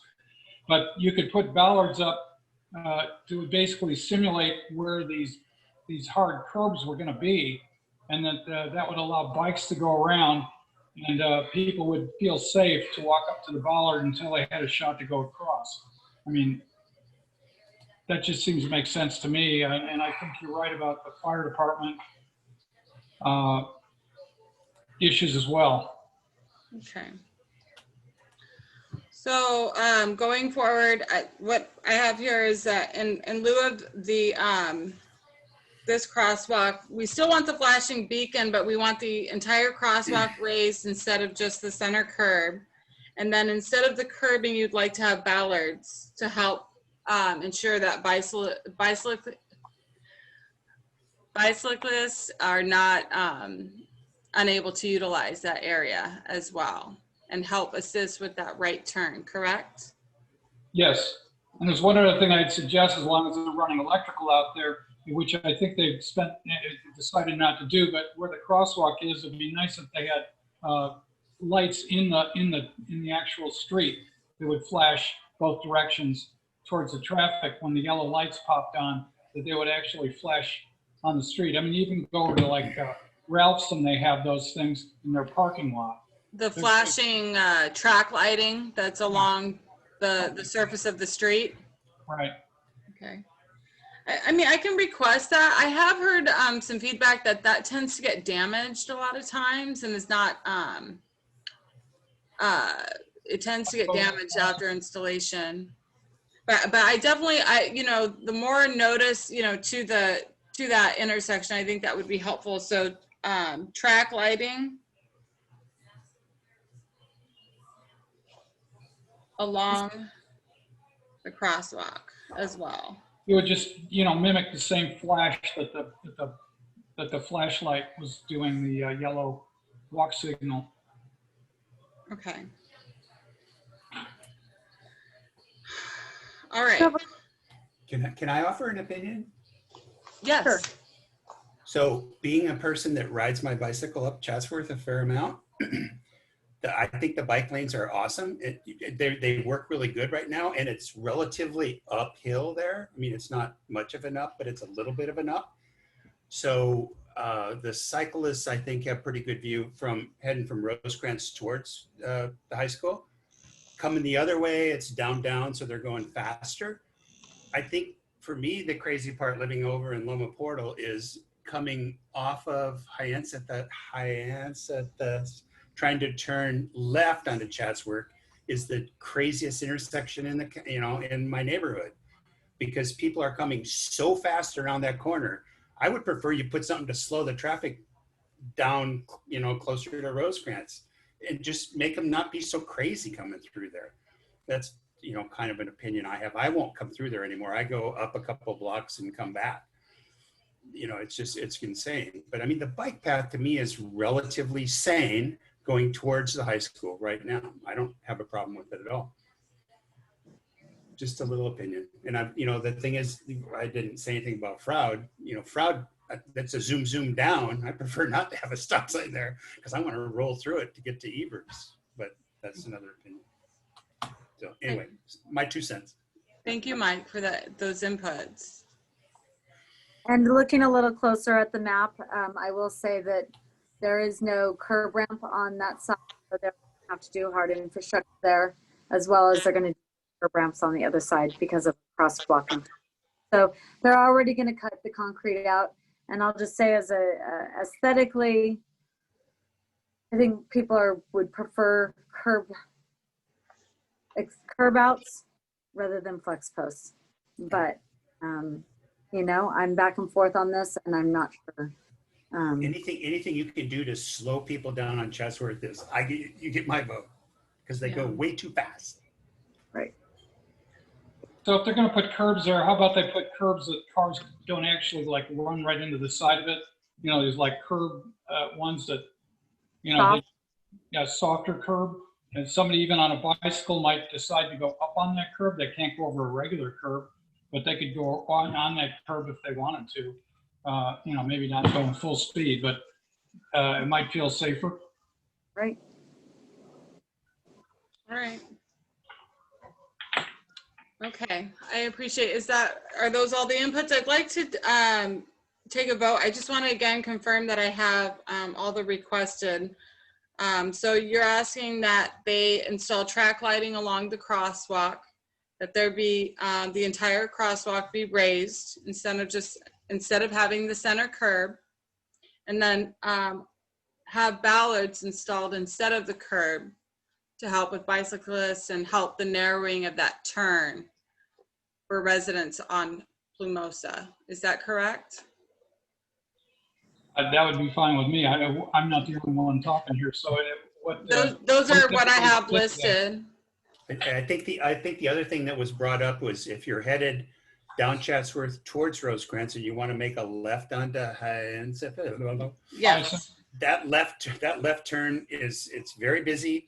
But you could put bollards up to basically simulate where these hard curbs were going to be, and that would allow bikes to go around, and people would feel safe to walk up to the bollard until they had a shot to go across. I mean, that just seems to make sense to me, and I think you're right about the fire department issues as well. Okay. So going forward, what I have here is that in lieu of the this crosswalk, we still want the flashing beacon, but we want the entire crosswalk raised instead of just the center curb. And then instead of the curbing, you'd like to have bollards to help ensure that bicyclists are not unable to utilize that area as well, and help assist with that right turn, correct? Yes, and there's one other thing I'd suggest, as long as they're running electrical out there, which I think they've decided not to do, but where the crosswalk is, it'd be nice if they had lights in the actual street that would flash both directions towards the traffic. When the yellow lights popped on, that they would actually flash on the street. I mean, you can go over to like Ralph's, and they have those things in their parking lot. the flashing track lighting that's along the surface of the street. Right. Okay. I mean, I can request that. I have heard some feedback that tends to get damaged a lot of times and is not, it tends to get damaged after installation. But I definitely, you know, the more notice, you know, to that intersection, I think that would be helpful. So track lighting along the crosswalk as well. You would just, you know, mimic the same flash that the flashlight was doing, the yellow walk signal. Okay. All right. Can I offer an opinion? Yes. Sure. So being a person that rides my bicycle up Chatsworth a fair amount, I think the bike lanes are awesome. They work really good right now, and it's relatively uphill there. I mean, it's not much of an up, but it's a little bit of an up. So the cyclists, I think, have pretty good view from heading from Rosecrans towards the high school. Coming the other way, it's down, so they're going faster. I think for me, the crazy part living over in Loma Portal is coming off of Hyannis, trying to turn left onto Chatsworth is the craziest intersection in in my neighborhood, because people are coming so fast around that corner. I would prefer you put something to slow the traffic down, closer to Rosecrans, and just make them not be so crazy coming through there. That's, kind of an opinion I have. I won't come through there anymore. I go up a couple blocks and come back. It's insane. But I mean, the bike path to me is relatively sane going towards the high school right now. I don't have a problem with it at all. Just a little opinion. And the thing is, I didn't say anything about Froud. Froud, that's a zoom down. I prefer not to have a stop sign there because I want to roll through it to get to Evers, but that's another opinion. So anyway, my 2 cents. Thank you, Mike, for those inputs. And looking a little closer at the map, I will say that there is no curb ramp on that side, so they're going to have to do hard infrastructure there, as well as they're going to do curb ramps on the other side because of crosswalking. So they're already going to cut the concrete out. And I'll just say, as aesthetically, I think people would prefer curb outs rather than flex posts. But I'm back and forth on this, and I'm not sure. Anything you can do to slow people down on Chatsworth is, you get my vote, because they go way too fast. Right. So if they're going to put curbs there, how about they put curbs that cars don't actually run right into the side of it? There's curb ones that, softer curb. And somebody even on a bicycle might decide to go up on that curb. They can't go over a regular curb, but they could go on that curb if they wanted to. Maybe not going full speed, but it might feel safer. Right. All right. Okay, I appreciate. Are those all the inputs? I'd like to take a vote. I just want to again confirm that I have all the requested. So you're asking that they install track lighting along the crosswalk, that there be the entire crosswalk be raised instead of having the center curb, and then have ballards installed instead of the curb to help with bicyclists and help the narrowing of that turn for residents on Plumosa. Is that correct? That would be fine with me. I'm not the only one talking here. So those are what I have listed. I think the other thing that was brought up was if you're headed down Chatsworth towards Rosecrans and you want to make a left onto Hyannis, Yes. That left turn it's very busy,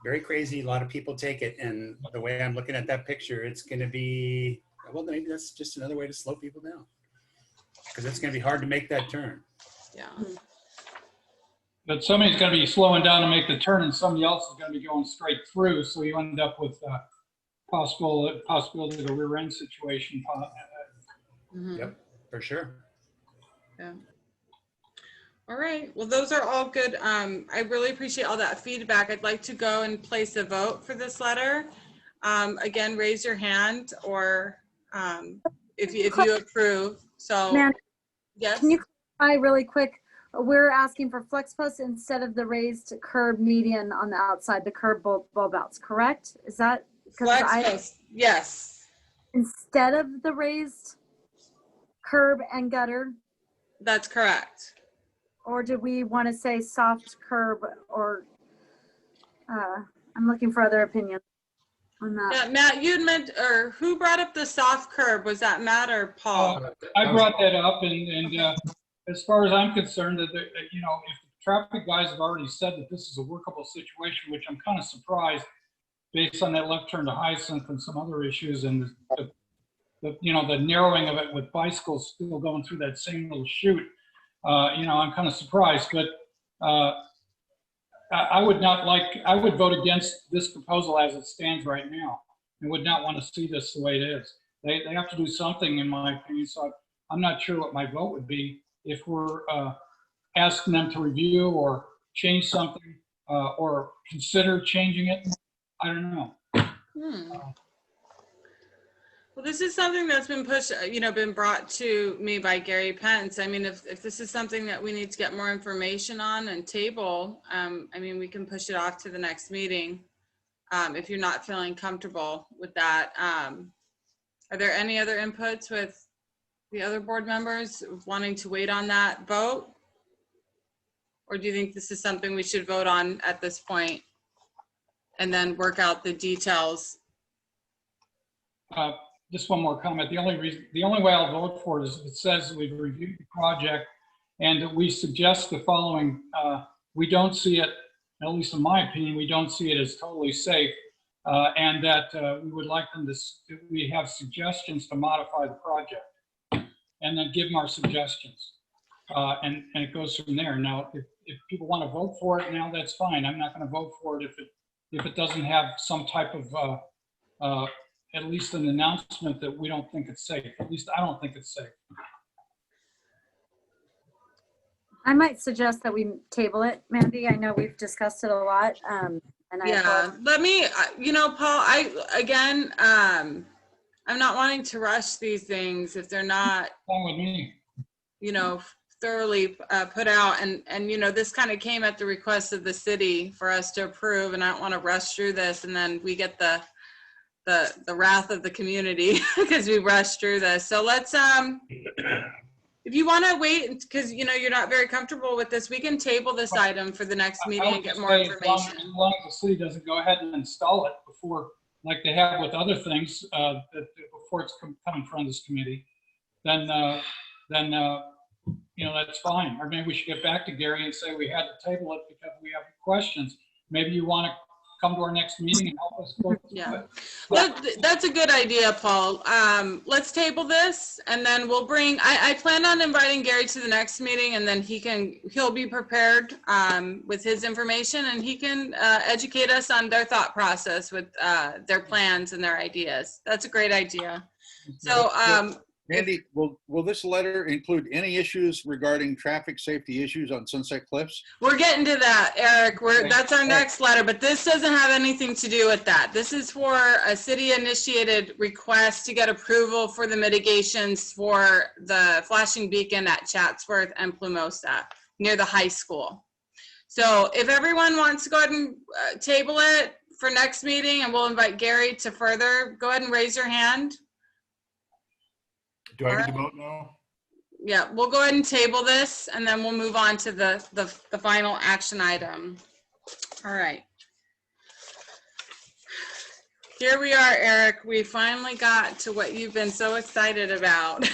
very crazy. A lot of people take it, and the way I'm looking at that picture, it's going to be, well, maybe that's just another way to slow people down, because it's going to be hard to make that turn. Yeah. But somebody's going to be slowing down to make the turn, and somebody else is going to be going straight through. So you end up with possibility of a rear end situation. Mm-hmm. Yep, for sure. Yeah. All right, well, those are all good. I really appreciate all that feedback. I'd like to go and place a vote for this letter. Again, raise your hand, or if you approve. So, Man, yes, can you clarify really quick? We're asking for flex posts instead of the raised curb median on the outside, the curb bulb outs, correct? Is that, flex post, yes, instead of the raised curb and gutter? that's correct. Or do we want to say soft curb, or I'm looking for other opinions on that. Yeah, Matt, you'd meant, or who brought up the soft curb? Was that Matt or Paul? I brought that up, and as far as I'm concerned, that you know, if the traffic guys have already said that this is a workable situation, which I'm kind of surprised based on that left turn to Hyacinth and some other issues, and the you know, the narrowing of it with bicycles still going through that same little chute. You know, I'm kind of surprised, but I would vote against this proposal as it stands right now, and would not want to see this the way it is. They have to do something, in my opinion. So I'm not sure what my vote would be if we're asking them to review or change something or consider changing it. I don't know. Well, this is something that's been pushed, you know, been brought to me by Gary Pence. I mean, if this is something that we need to get more information on and table, I mean, we can push it off to the next meeting if you're not feeling comfortable with that. Are there any other inputs with the other board members wanting to wait on that vote? Or do you think this is something we should vote on at this point and then work out the details? Just one more comment. The only way I'll vote for it is if it says we've reviewed the project and that we suggest the following. We don't see it, at least in my opinion, we don't see it as totally safe, and that we would like them to, we have suggestions to modify the project, and then give them our suggestions. And it goes from there. Now, if people want to vote for it now, that's fine. I'm not going to vote for it if it doesn't have some type of at least an announcement that we don't think it's safe. At least I don't think it's safe. I might suggest that we table it, Mandy. I know we've discussed it a lot. Let me, you know, Paul, I'm not wanting to rush these things if they're not, With me. you know, thoroughly put out. And, you know, this kind of came at the request of the city for us to approve, and I don't want to rush through this and then we get the wrath of the community because we rushed through this. So let's, if you want to wait, because, you know, you're not very comfortable with this, we can table this item for the next meeting and get more information. As long as the city doesn't go ahead and install it before, like they have with other things, before it's come in front of this committee, then you know, that's fine. Or maybe we should get back to Gary and say we had to table it because we have questions. Maybe you want to come to our next meeting and help us go through it. That's a good idea, Paul. Let's table this, and then we'll bring, I plan on inviting Gary to the next meeting, and then he'll be prepared with his information, and he can educate us on their thought process with their plans and their ideas. That's a great idea. So Andy, will this letter include any issues regarding traffic safety issues on Sunset Cliffs? we're getting to that, Eric. That's our next letter, but this doesn't have anything to do with that. This is for a city-initiated request to get approval for the mitigations for the flashing beacon at Chatsworth and Plumosa near the high school. So if everyone wants to go ahead and table it for next meeting, and we'll invite Gary to further, go ahead and raise your hand. Do I get to vote now? Yeah, we'll go ahead and table this, and then we'll move on to the final action item. All right. Here we are, Eric. We finally got to what you've been so excited about.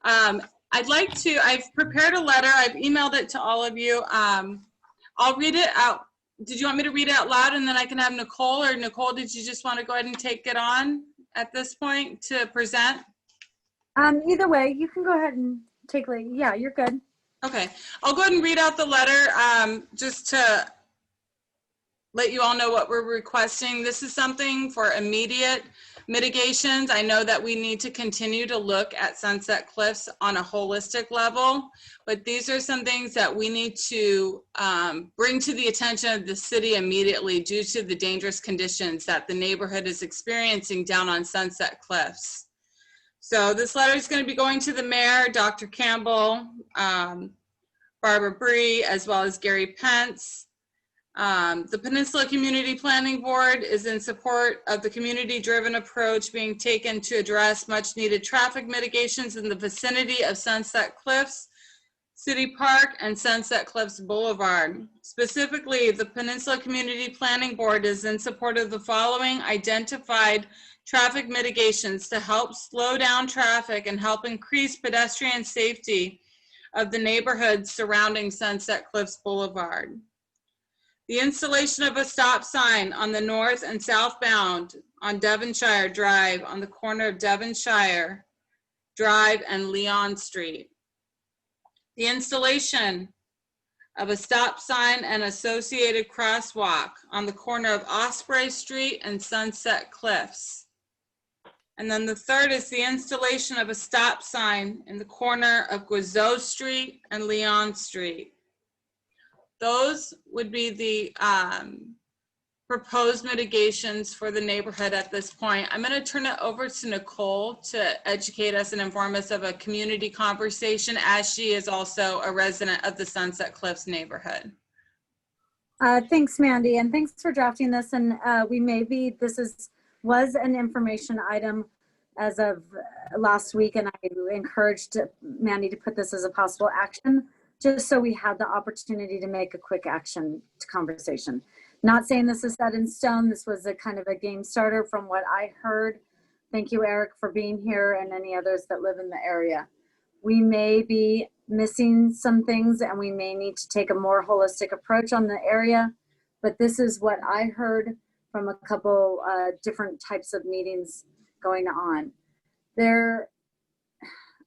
I've prepared a letter. I've emailed it to all of you. I'll read it out. Did you want me to read it out loud, and then I can have Nicole, or Nicole, did you just want to go ahead and take it on at this point to present? Either way, you can go ahead and take it. Yeah, you're good. Okay, I'll go ahead and read out the letter just to let you all know what we're requesting. This is something for immediate mitigations. I know that we need to continue to look at Sunset Cliffs on a holistic level, but these are some things that we need to bring to the attention of the city immediately due to the dangerous conditions that the neighborhood is experiencing down on Sunset Cliffs. So this letter is going to be going to the mayor, Dr. Campbell, Barbara Bree, as well as Gary Pence. The Peninsula Community Planning Board is in support of the community-driven approach being taken to address much-needed traffic mitigations in the vicinity of Sunset Cliffs, City Park, and Sunset Cliffs Boulevard. Specifically, the Peninsula Community Planning Board is in support of the following identified traffic mitigations to help slow down traffic and help increase pedestrian safety of the neighborhoods surrounding Sunset Cliffs Boulevard. The installation of a stop sign on the north and southbound on Devonshire Drive on the corner of Devonshire Drive and Leon Street. The installation of a stop sign and associated crosswalk on the corner of Osprey Street and Sunset Cliffs. And then the third is the installation of a stop sign in the corner of Guizot Street and Leon Street. Those would be the proposed mitigations for the neighborhood at this point. I'm going to turn it over to Nicole to educate us and inform us of a community conversation, as she is also a resident of the Sunset Cliffs neighborhood. Thanks, Mandy, and thanks for drafting this. And was an information item as of last week, and I encouraged Mandy to put this as a possible action, just so we had the opportunity to make a quick action conversation. Not saying this is set in stone. This was a kind of a game starter from what I heard. Thank you, Eric, for being here, and any others that live in the area. We may be missing some things, and we may need to take a more holistic approach on the area, but this is what I heard from a couple different types of meetings going on. There,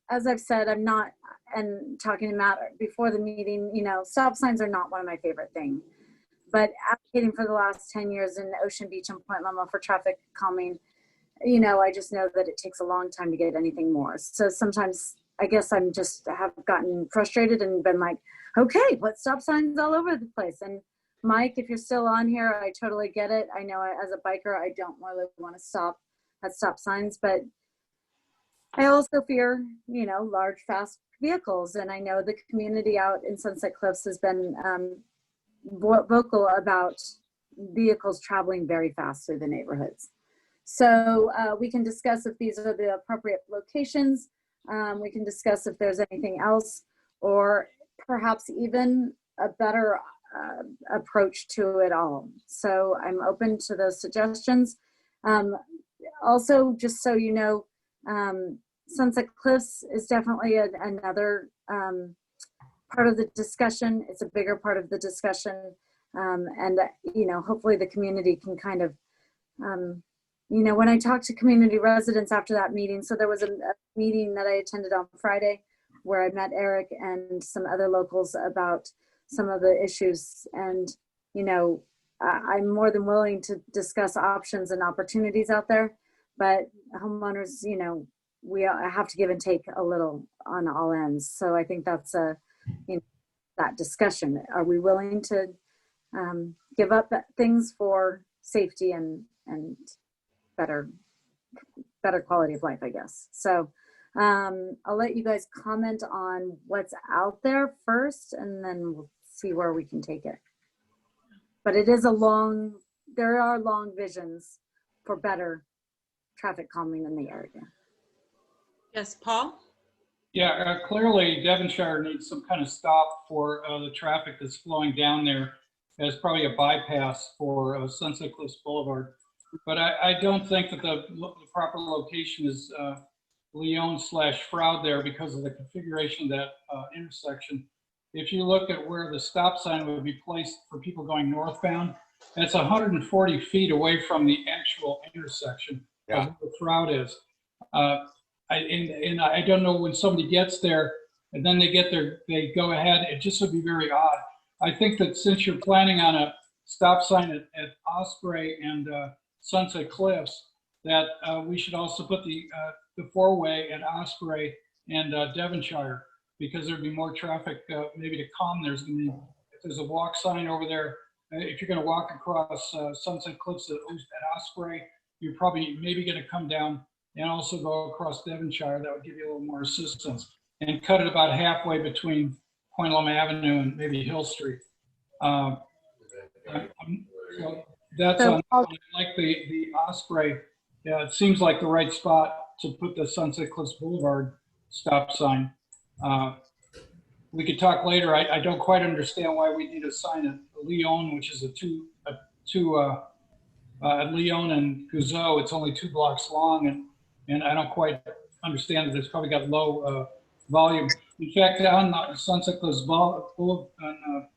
as I've said, I'm not, and talking to Matt before the meeting, you know, stop signs are not one of my favorite things, but advocating for the last 10 years in Ocean Beach and Point Loma for traffic calming, you know, I just know that it takes a long time to get anything more. So sometimes I guess I'm just have gotten frustrated and been like, okay, put stop signs all over the place. And Mike, if you're still on here, I totally get it. I know as a biker, I don't really want to stop at stop signs, but I also fear, you know, large, fast vehicles. And I know the community out in Sunset Cliffs has been vocal about vehicles traveling very fast through the neighborhoods. So we can discuss if these are the appropriate locations. We can discuss if there's anything else, or perhaps even a better approach to it all. So I'm open to those suggestions. Also, just so you know, Sunset Cliffs is definitely another part of the discussion. It's a bigger part of the discussion. And, you know, hopefully the community can kind of, you know, when I talked to community residents after that meeting, so there was a meeting that I attended on Friday where I met Eric and some other locals about some of the issues. And, you know, I'm more than willing to discuss options and opportunities out there, but homeowners, you know, we have to give and take a little on all ends. So I think that's you know, that discussion. Are we willing to give up things for safety and better quality of life, I guess. So I'll let you guys comment on what's out there first, and then we'll see where we can take it. But it is there are long visions for better traffic calming in the area. Yes, Paul? Yeah, clearly Devonshire needs some kind of stop for the traffic that's flowing down there as probably a bypass for Sunset Cliffs Boulevard. But I don't think that the proper location is Leon/Froud there because of the configuration of that intersection. If you look at where the stop sign would be placed for people going northbound, that's 140 feet away from the actual intersection of where Froud is. I don't know when somebody gets there and then they go ahead, it just would be very odd. I think that since you're planning on a stop sign at Osprey and Sunset Cliffs, that we should also put the four-way at Osprey and Devonshire, because there'd be more traffic maybe to come. There's going to be, if there's a walk sign over there, if you're going to walk across Sunset Cliffs at Osprey, you're probably maybe going to come down and also go across Devonshire. That would give you a little more assistance, and cut it about halfway between Point Loma Avenue and maybe Hill Street. So that's on, like the Osprey. Yeah, it seems like the right spot to put the Sunset Cliffs Boulevard stop sign. We could talk later. I don't quite understand why we need a sign at Leon, which is at Leon and Gouzeau. It's only 2 blocks long, and I don't quite understand that it's probably got low volume. In fact, on Sunset Cliffs Boulevard on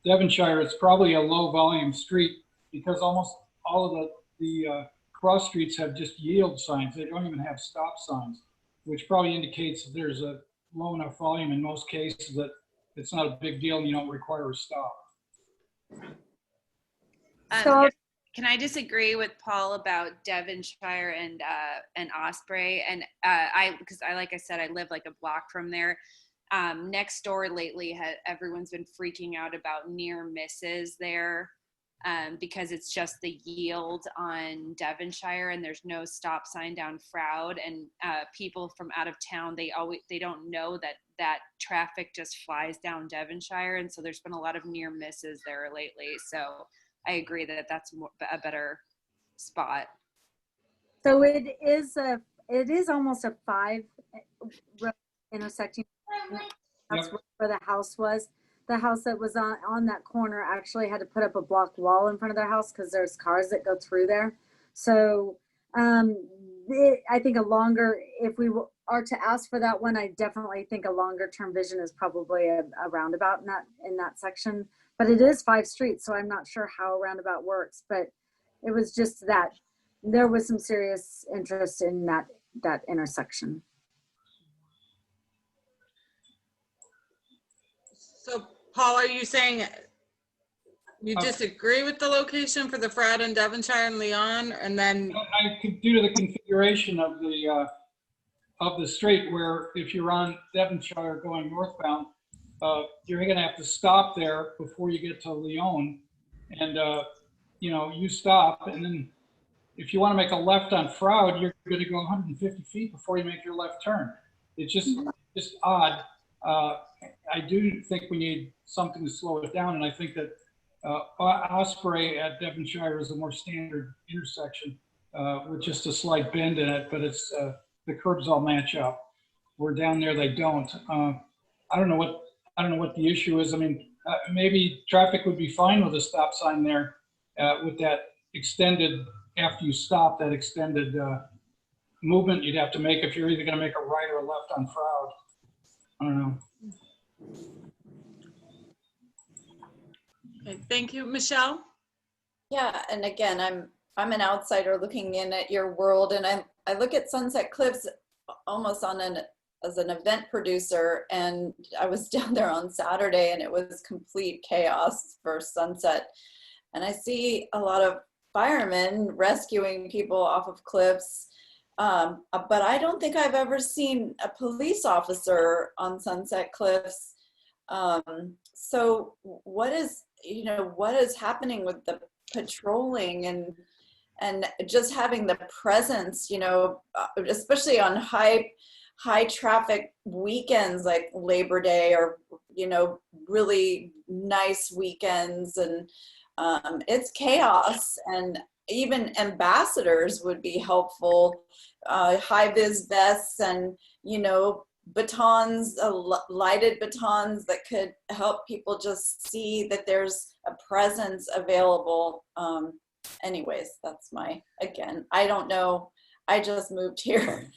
Devonshire, it's probably a low volume street, because almost all of the cross streets have just yield signs. They don't even have stop signs, which probably indicates that there's a low enough volume in most cases that it's not a big deal and you don't require a stop. So- Can I disagree with Paul about Devonshire and Osprey? And because like I said, I live like a block from there. Next door lately, everyone's been freaking out about near misses there, because it's just the yield on Devonshire and there's no stop sign down Froud, and people from out of town, they don't know that traffic just flies down Devonshire, and so there's been a lot of near misses there lately. So I agree that that's a better spot. So it is almost a 5 road intersection. That's where the house was. The house that was on that corner actually had to put up a block wall in front of their house because there's cars that go through there. So I think if we are to ask for that one, I definitely think a longer term vision is probably a roundabout in that section. But it is 5 streets, so I'm not sure how a roundabout works. But it was just that there was some serious interest in that intersection. So Paul, are you saying you disagree with the location for the Froud and Devonshire and Leon, and then? Due to the configuration of the street, where if you're on Devonshire going northbound, you're going to have to stop there before you get to Leon, and you stop, and then if you want to make a left on Froud, you're going to go 150 feet before you make your left turn. It's just odd. I do think we need something to slow it down, and I think that Osprey at Devonshire is a more standard intersection with just a slight bend in it, but it's the curbs all match up. We're down there, they don't. I don't know what the issue is. I mean, maybe traffic would be fine with a stop sign there with that extended, after you stop, that extended movement you'd have to make if you're either going to make a right or a left on Froud. I don't know. Okay, thank you, Michelle. Yeah, and again, I'm an outsider looking in at your world, and I look at Sunset Cliffs almost as an event producer, and I was down there on Saturday and it was complete chaos for Sunset. And I see a lot of firemen rescuing people off of cliffs, but I don't think I've ever seen a police officer on Sunset Cliffs. So what is happening with the patrolling and just having the presence, especially on high traffic weekends like Labor Day or, really nice weekends, and it's chaos, and even ambassadors would be helpful, high vis vests and, batons, lighted batons that could help people just see that there's a presence available. Anyways, that's I don't know. I just moved here.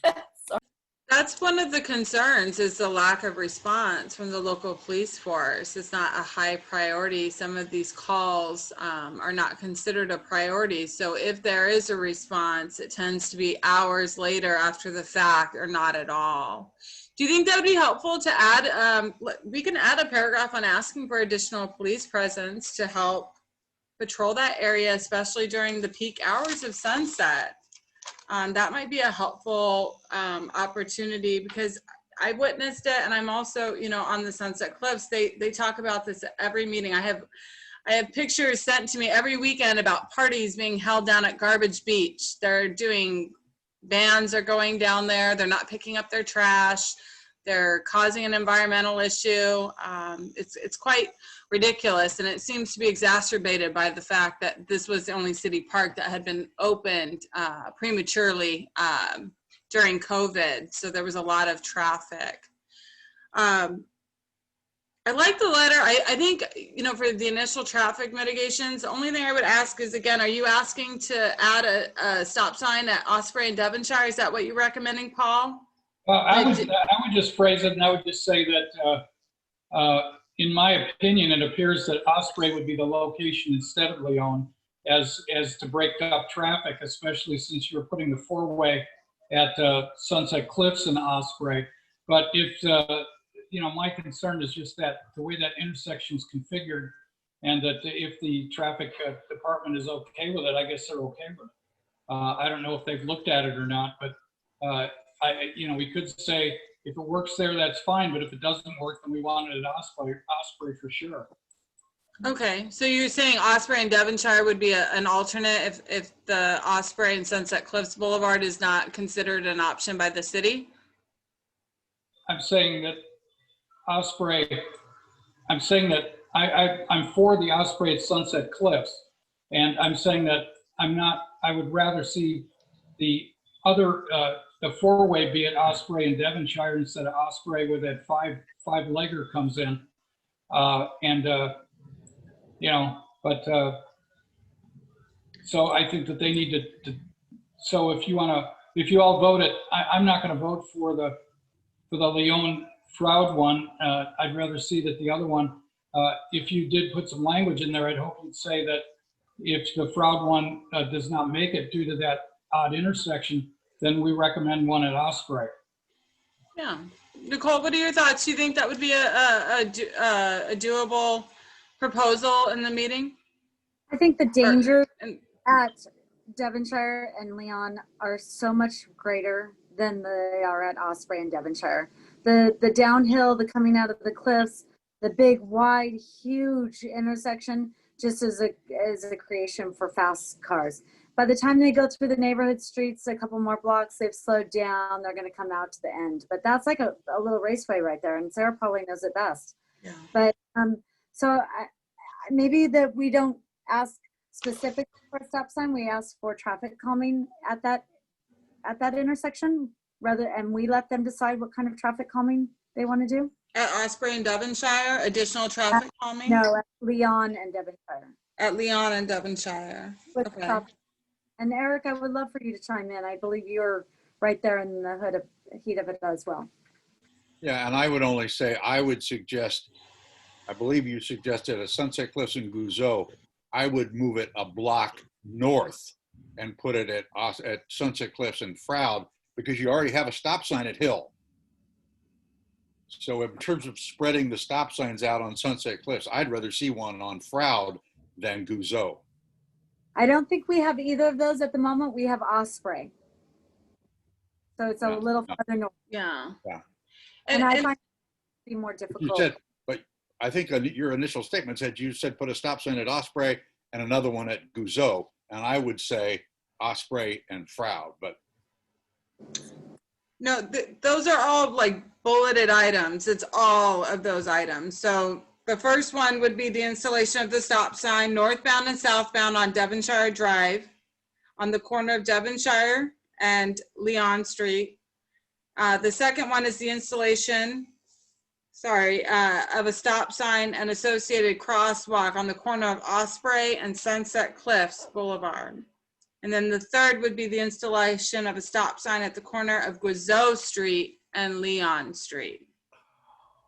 That's one of the concerns, is the lack of response from the local police force. It's not a high priority. Some of these calls are not considered a priority. So if there is a response, it tends to be hours later after the fact, or not at all. Do you think that would be helpful to add? We can add a paragraph on asking for additional police presence to help patrol that area, especially during the peak hours of Sunset. That might be a helpful opportunity, because I witnessed it, and I'm also, on the Sunset Cliffs. They talk about this at every meeting. I have pictures sent to me every weekend about parties being held down at Garbage Beach. Bands are going down there. They're not picking up their trash. They're causing an environmental issue. It's quite ridiculous, and it seems to be exacerbated by the fact that this was the only city park that had been opened prematurely during COVID. So there was a lot of traffic. I like the letter. I think, for the initial traffic mitigations, the only thing I would ask is, again, are you asking to add a stop sign at Osprey and Devonshire? Is that what you're recommending, Paul? I would just phrase it, and I would just say that, in my opinion, it appears that Osprey would be the location instead of Leon, as to break up traffic, especially since you're putting the four-way at Sunset Cliffs and Osprey. But if my concern is just that the way that intersection is configured, and that if the traffic department is okay with it, I guess they're okay with it. I don't know if they've looked at it or not, but we could say if it works there, that's fine. But if it doesn't work, then we want it at Osprey for sure. Okay, so you're saying Osprey and Devonshire would be an alternate if the Osprey and Sunset Cliffs Boulevard is not considered an option by the city? I'm saying that I'm for the Osprey at Sunset Cliffs, and I'm saying that I would rather see the other, the four-way be at Osprey and Devonshire instead of Osprey where that five-legger comes in. So I think that they need to, so if you all vote it, I'm not gonna vote for the Leon Froud one. I'd rather see that the other one, if you did put some language in there, I'd hope you'd say that if the Froud one does not make it due to that odd intersection, then we recommend one at Osprey. Yeah. Nicole, what are your thoughts? Do you think that would be a doable proposal in the meeting? I think the dangers at Devonshire and Leon are so much greater than they are at Osprey and Devonshire. The downhill, the coming out of the cliffs, the big, wide, huge intersection just is a creation for fast cars. By the time they go through the neighborhood streets, a couple more blocks, they've slowed down, they're gonna come out to the end. But that's like a little raceway right there, and Sarah probably knows it best. Yeah. But so maybe that we don't ask specific for a stop sign, we ask for traffic calming at that intersection and we let them decide what kind of traffic calming they want to do. At Osprey and Devonshire, additional traffic calming? No, at Leon and Devonshire. At Leon and Devonshire. Okay. And Eric, I would love for you to chime in. I believe you're right there in the heat of it as well. Yeah, and I would only say, I would suggest, I believe you suggested at Sunset Cliffs and Gouzeau, I would move it a block north and put it at Sunset Cliffs and Froud, because you already have a stop sign at Hill. So in terms of spreading the stop signs out on Sunset Cliffs, I'd rather see one on Froud than Gouzeau. I don't think we have either of those at the moment. We have Osprey. So it's a little farther north. Yeah. Yeah. And I find it to be more difficult. But I think your initial statement said, you said put a stop sign at Osprey and another one at Gouzeau. And I would say Osprey and Froud, but. No, those are all like bulleted items. It's all of those items. So the first one would be the installation of the stop sign northbound and southbound on Devonshire Drive on the corner of Devonshire and Leon Street. The second one is the installation, of a stop sign and associated crosswalk on the corner of Osprey and Sunset Cliffs Boulevard. And then the third would be the installation of a stop sign at the corner of Gouzeau Street and Leon Street.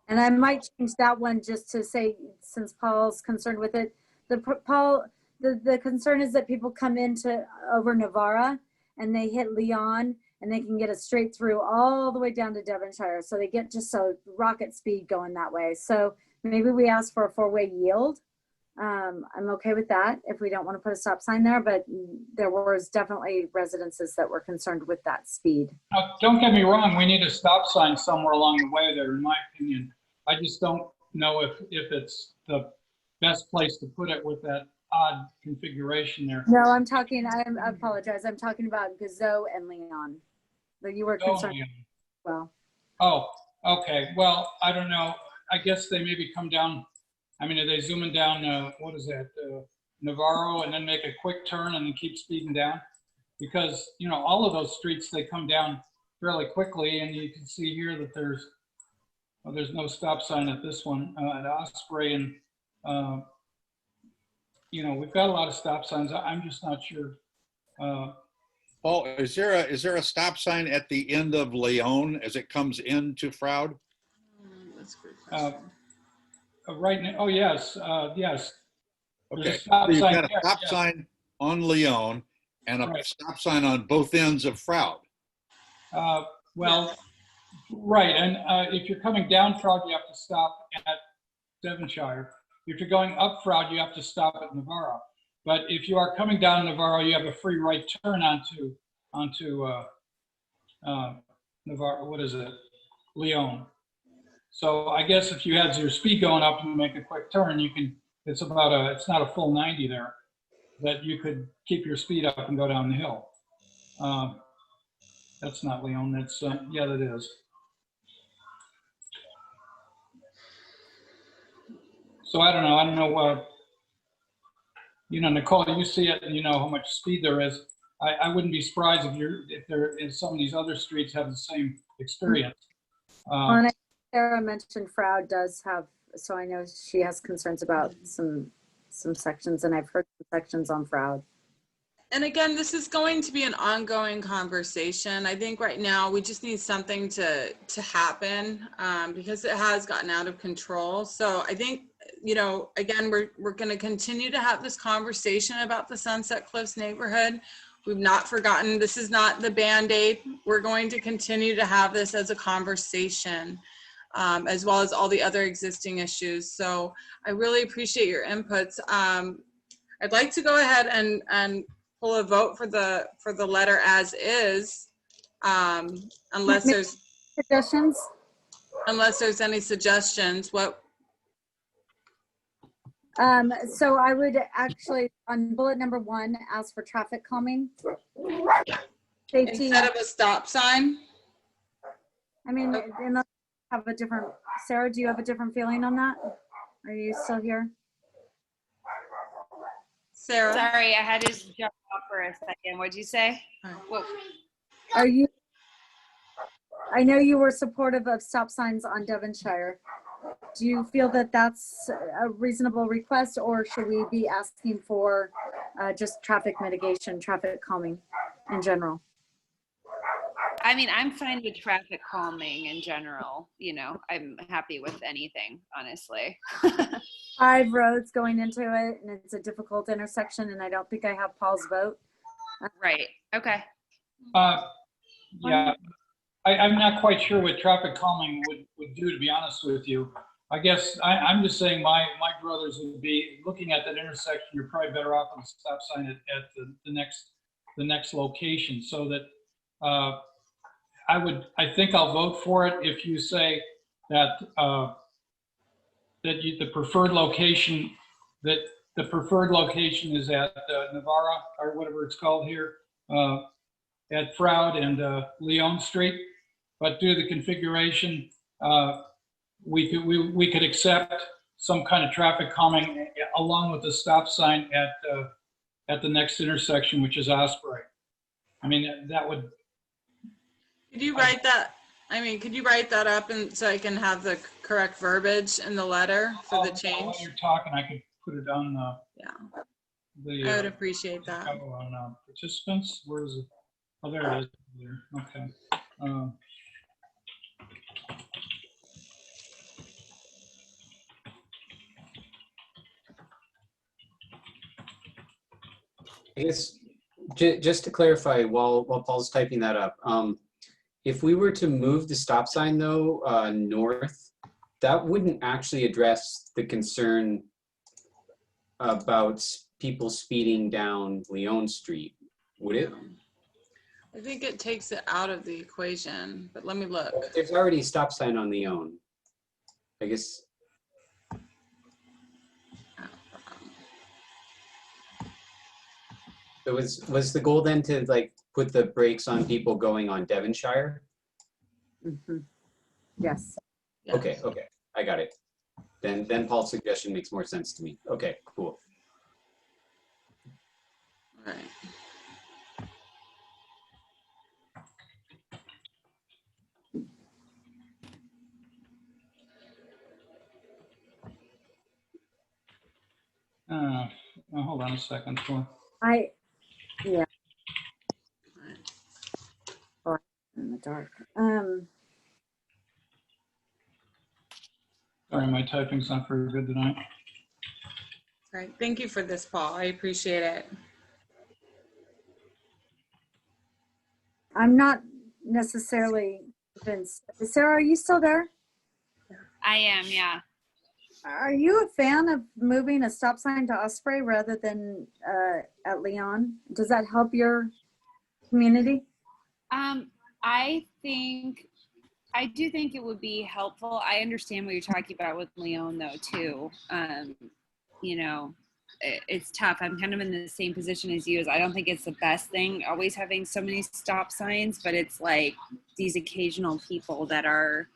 And I might change that one just to say, since Paul's concerned with it, the concern is that people come into over Navarra and they hit Leon and they can get a straight through all the way down to Devonshire. So they get just so rocket speed going that way. So maybe we ask for a four-way yield I'm okay with that if we don't want to put a stop sign there, but there was definitely residences that were concerned with that speed. Now, don't get me wrong, we need a stop sign somewhere along the way there, in my opinion. I just don't know if it's the best place to put it with that odd configuration there. No, I'm talking, I apologize. I'm talking about Gazoo and Leon. That you were concerned. Well, Oh, okay. Well, I don't know. I guess they maybe come down. I mean, are they zooming down, what is that, Navarro, and then make a quick turn and then keep speeding down? Because, you know, all of those streets, they come down fairly quickly, and you can see here that there's no stop sign at this one, at Osprey, and, you know, we've got a lot of stop signs. I'm just not sure. Paul, is there a stop sign at the end of Leon as it comes into Froud? That's a great question. Right now, oh, yes, yes. There's Okay, a stop so you've sign got a there, stop yeah. sign on Leon and a Right. stop sign on both ends of Froud. Well, right, and if you're coming down Froud, you have to stop at Devonshire. If you're going up Froud, you have to stop at Navarro. But if you are coming down Navarro, you have a free right turn onto Navarro, what is it? Leon. So I guess if you had your speed going up and make a quick turn, you can, it's not a full 90 there, that you could keep your speed up and go down the hill. That's not Leon, that's, yeah, that is. So I don't know, you know, Nicole, you see it and you know how much speed there is. I wouldn't be surprised if some of these other streets have the same experience. and Sarah mentioned Froud does have, so I know she has concerns about some sections, and I've heard some sections on Froud. And again, this is going to be an ongoing conversation. I think right now we just need something to happen because it has gotten out of control. So I think, you know, again, we're going to continue to have this conversation about the Sunset Cliffs neighborhood. We've not forgotten, this is not the Band-Aid. We're going to continue to have this as a conversation, as well as all the other existing issues. So I really appreciate your inputs. I'd like to go ahead and pull a vote for the letter as is, unless there's Suggestions? any suggestions. So I would actually, on bullet number 1, ask for traffic calming. Safety, Instead of a stop sign? I mean, unless you have a different, Sarah, do you have a different feeling on that? Are you still here? Sarah? Sorry, I had to jump off for a second. What'd you say? Whoa. Are you, I know you were supportive of stop signs on Devonshire. Do you feel that that's a reasonable request, or should we be asking for just traffic mitigation, traffic calming in general? I mean, I'm fine with traffic calming in general. You know, I'm happy with anything, honestly. 5 roads going into it, and it's a difficult intersection, and I don't think I have Paul's vote. Right. Okay. Yeah, I'm not quite sure what traffic calming would do, to be honest with you. I guess I'm just saying my brothers would be looking at that intersection. You're probably better off with a stop sign at the next location, so that I think I'll vote for it if you say that the preferred location is at Navarra, or whatever it's called here, at Froud and Leon Street. But due to the configuration, we could accept some kind of traffic calming along with the stop sign at the next intersection, which is Osprey. I mean, that would. Could you write that? I mean, could you write that up and so I can have the correct verbiage in the letter for the change? While you're talking, I could put it on I would appreciate that. On participants. Where is it? Oh, there it is. There. Okay. I guess just to clarify, while Paul's typing that up, if we were to move the stop sign though north, that wouldn't actually address the concern about people speeding down Leon Street, would it? I think it takes it out of the equation, but let me look. There's already a stop sign on Leon. I guess. So was the goal then to like put the brakes on people going on Devonshire? Mhm. Yes. Yes. Okay, I got it. Then Paul's suggestion makes more sense to me. Okay, cool. All right. Well, hold on a second. Yeah. Oh, in the dark. Sorry, my typing's not very good tonight. All right. Thank you for this, Paul. I appreciate it. I'm not necessarily convinced. Sarah, are you still there? I am, yeah. Are you a fan of moving a stop sign to Osprey rather than at Leon? Does that help your community? I do think it would be helpful. I understand what you're talking about with Leon though too. You know, it's tough. I'm kind of in the same position as you. As I don't think it's the best thing always having so many stop signs, but it's like these occasional people that are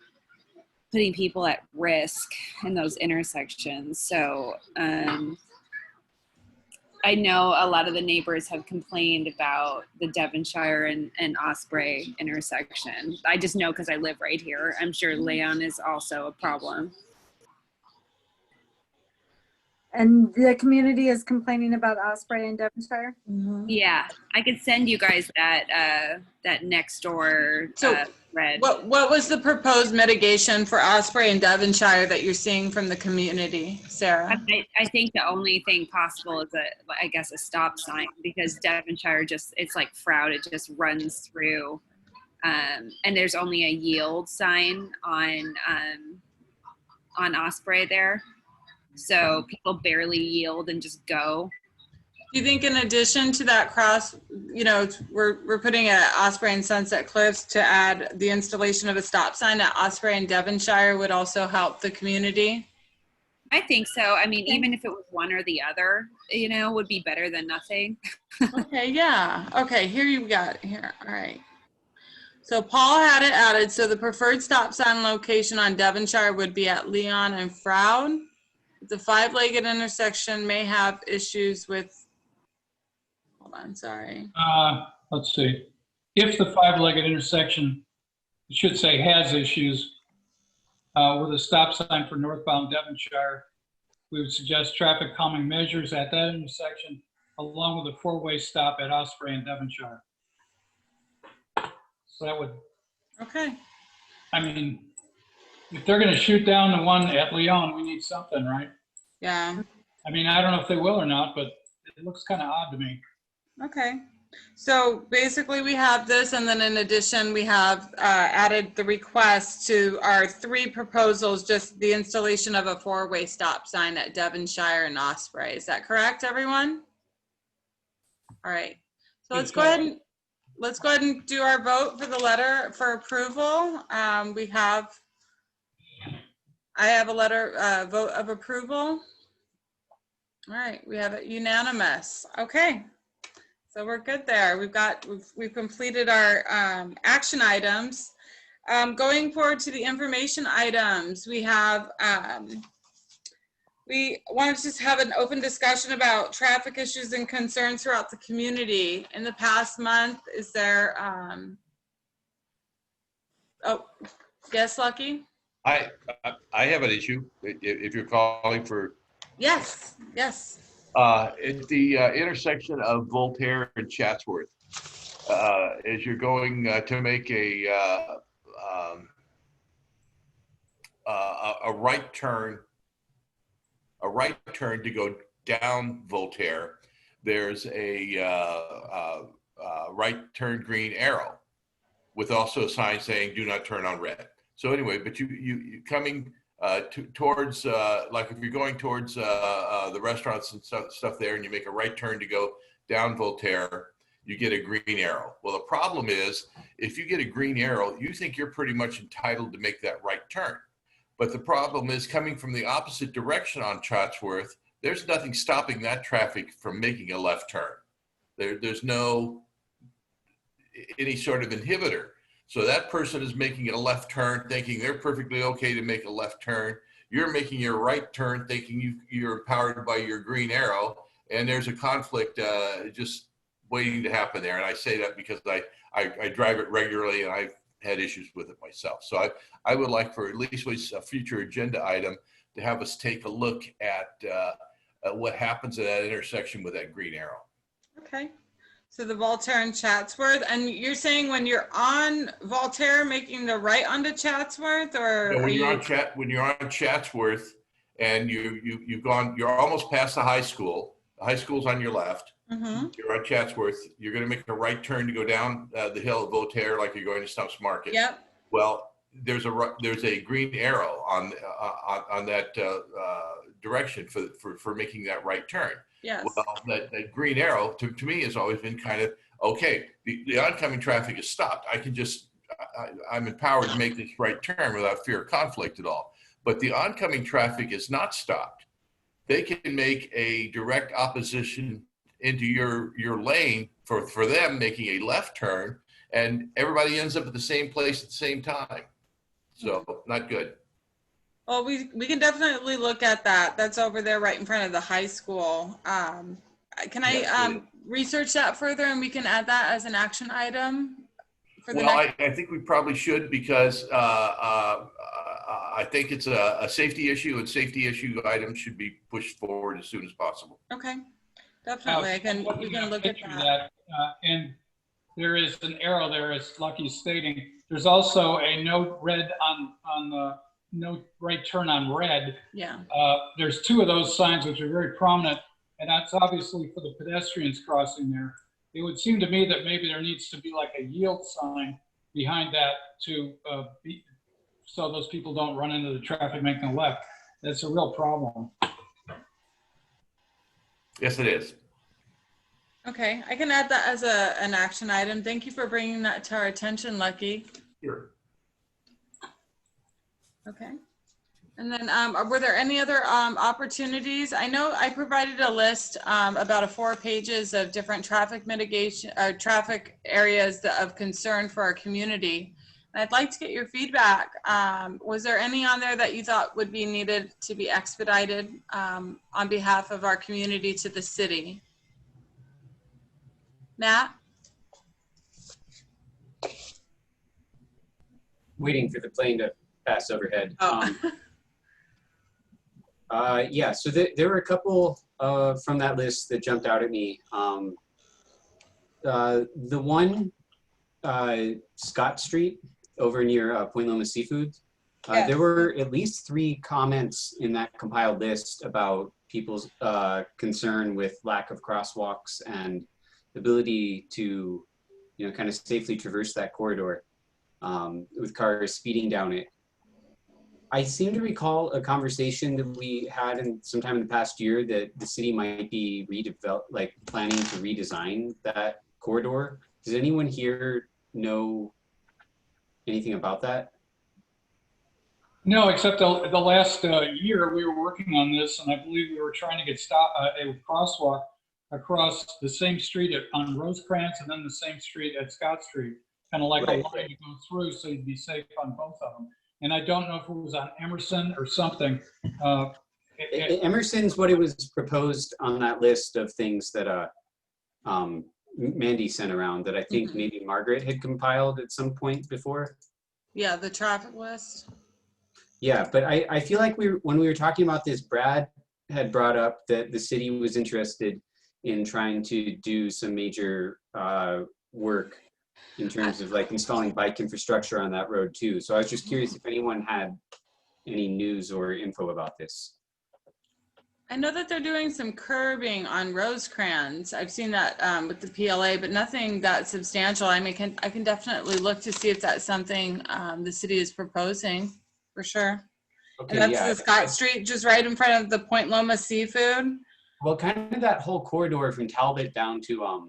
putting people at risk in those intersections. So I know a lot of the neighbors have complained about the Devonshire and Osprey intersection. I just know because I live right here. I'm sure Leon is also a problem. And the community is complaining about Osprey and Devonshire? Yeah, I could send you guys that next door So thread. what was the proposed mitigation for Osprey and Devonshire that you're seeing from the community, Sarah? I think the only thing possible is a stop sign, because Devonshire it's like Froud, it just runs through. And there's only a yield sign on Osprey there. So people barely yield and just go. Do you think in addition to that cross, you know, we're putting at Osprey and Sunset Cliffs to add the installation of a stop sign at Osprey and Devonshire would also help the community? I think so. I mean, even if it was one or the other, you know, would be better than nothing. Okay, yeah. Okay, here you got here. All right. So Paul had it added. So the preferred stop sign location on Devonshire would be at Leon and Froud. The five-legged intersection may have issues with, hold on, sorry. Let's see. If the five-legged intersection, it should say has issues with a stop sign for northbound Devonshire, we would suggest traffic calming measures at that intersection, along with a four-way stop at Osprey and Devonshire. So that would, Okay. I mean, if they're going to shoot down the one at Leon, we need something, right? Yeah. I mean, I don't know if they will or not, but it looks kind of odd to me. Okay. So basically we have this, and then in addition, we have added the request to our three proposals, just the installation of a four-way stop sign at Devonshire and Osprey. Is that correct, everyone? All right. So let's go ahead and do our vote for the letter for approval. I have a letter vote of approval. All right, we have it unanimous. Okay, so we're good there. We've completed our action items. Going forward to the information items, we have we wanted to just have an open discussion about traffic issues and concerns throughout the community. In the past month, is there, oh, yes, Lucky? I have an issue, if you're calling for. Yes, yes. At the intersection of Voltaire and Chatsworth, as you're going to make a right turn, to go down Voltaire, there's a right turn green arrow with also a sign saying "Do not turn on red." So anyway, but you coming towards, like if you're going towards the restaurants and stuff there and you make a right turn to go down Voltaire, you get a green arrow. Well, the problem is if you get a green arrow, you think you're pretty much entitled to make that right turn. But the problem is coming from the opposite direction on Chatsworth, there's nothing stopping that traffic from making a left turn. There's no any sort of inhibitor. So that person is making a left turn thinking they're perfectly okay to make a left turn. You're making your right turn thinking you're empowered by your green arrow, and there's a conflict just waiting to happen there. And I say that because I drive it regularly and I've had issues with it myself. So I would like for at least a future agenda item to have us take a look at what happens at that intersection with that green arrow. Okay. So the Voltaire and Chatsworth, and you're saying when you're on Voltaire, making the right onto Chatsworth, or when you're on Chatsworth, and you're almost past the high school. The high school's on your left. Mm-hmm. You're on Chatsworth. You're going to make a right turn to go down the hill at Voltaire, like you're going to Stump's Market. Yep. Well, there's a green arrow on that direction for making that right turn. Yes. Well, that green arrow to me has always been kind of, okay, the oncoming traffic is stopped. I'm empowered to make this right turn without fear of conflict at all. But the oncoming traffic is not stopped. They can make a direct opposition into your lane for them making a left turn, and everybody ends up at the same place at the same time. So not good. Well, we can definitely look at that. That's over there right in front of the high school. Can I research that further, and we can add that as an action item for the next? I think we probably should, because I think it's a safety issue, and safety issue items should be pushed forward as soon as possible. Okay, definitely. We can look at that. And there is an arrow there, as Lucky's stating. There's also a note red on the no right turn on red. Yeah. There's two of those signs which are very prominent, and that's obviously for the pedestrians crossing there. It would seem to me that maybe there needs to be like a yield sign behind that to so those people don't run into the traffic making a left. That's a real problem. Yes, it is. Okay, I can add that as an action item. Thank you for bringing that to our attention, Lucky. Sure. Okay. And then were there any other opportunities? I know I provided a list about 4 pages of different traffic mitigation or traffic areas of concern for our community. And I'd like to get your feedback. Was there any on there that you thought would be needed to be expedited on behalf of our community to the city? Matt? Waiting for the plane to pass overhead. Oh. Yeah, so there were a couple from that list that jumped out at me. The one, Scott Street over near Point Loma Seafood, Yes. there were at least 3 comments in that compiled list about people's concern with lack of crosswalks and ability to, kind of safely traverse that corridor with cars speeding down it. I seem to recall a conversation that we had sometime in the past year that the city might be planning to redesign that corridor. Does anyone here know anything about that? No, except the last year we were working on this, and I believe we were trying to get a crosswalk across the same street on Rosecrans and then the same street at Scott Street, kind of like a line to go through so you'd be safe on both of them. And I don't know if it was on Emerson or something. Emerson's what it was proposed on that list of things that Mandy sent around that I think maybe Margaret had compiled at some point before. Yeah, the traffic list. Yeah, but I feel like when we were talking about this, Brad had brought up that the city was interested in trying to do some major work in terms of installing bike infrastructure on that road too. So I was just curious if anyone had any news or info about this. I know that they're doing some curbing on Rosecrans. I've seen that with the PLA, but nothing that substantial. I mean, I can definitely look to see if that's something the city is proposing, for sure. Okay, And that's yeah. the Scott Street, just right in front of the Point Loma Seafood. Well, kind of that whole corridor from Talbot down to, well,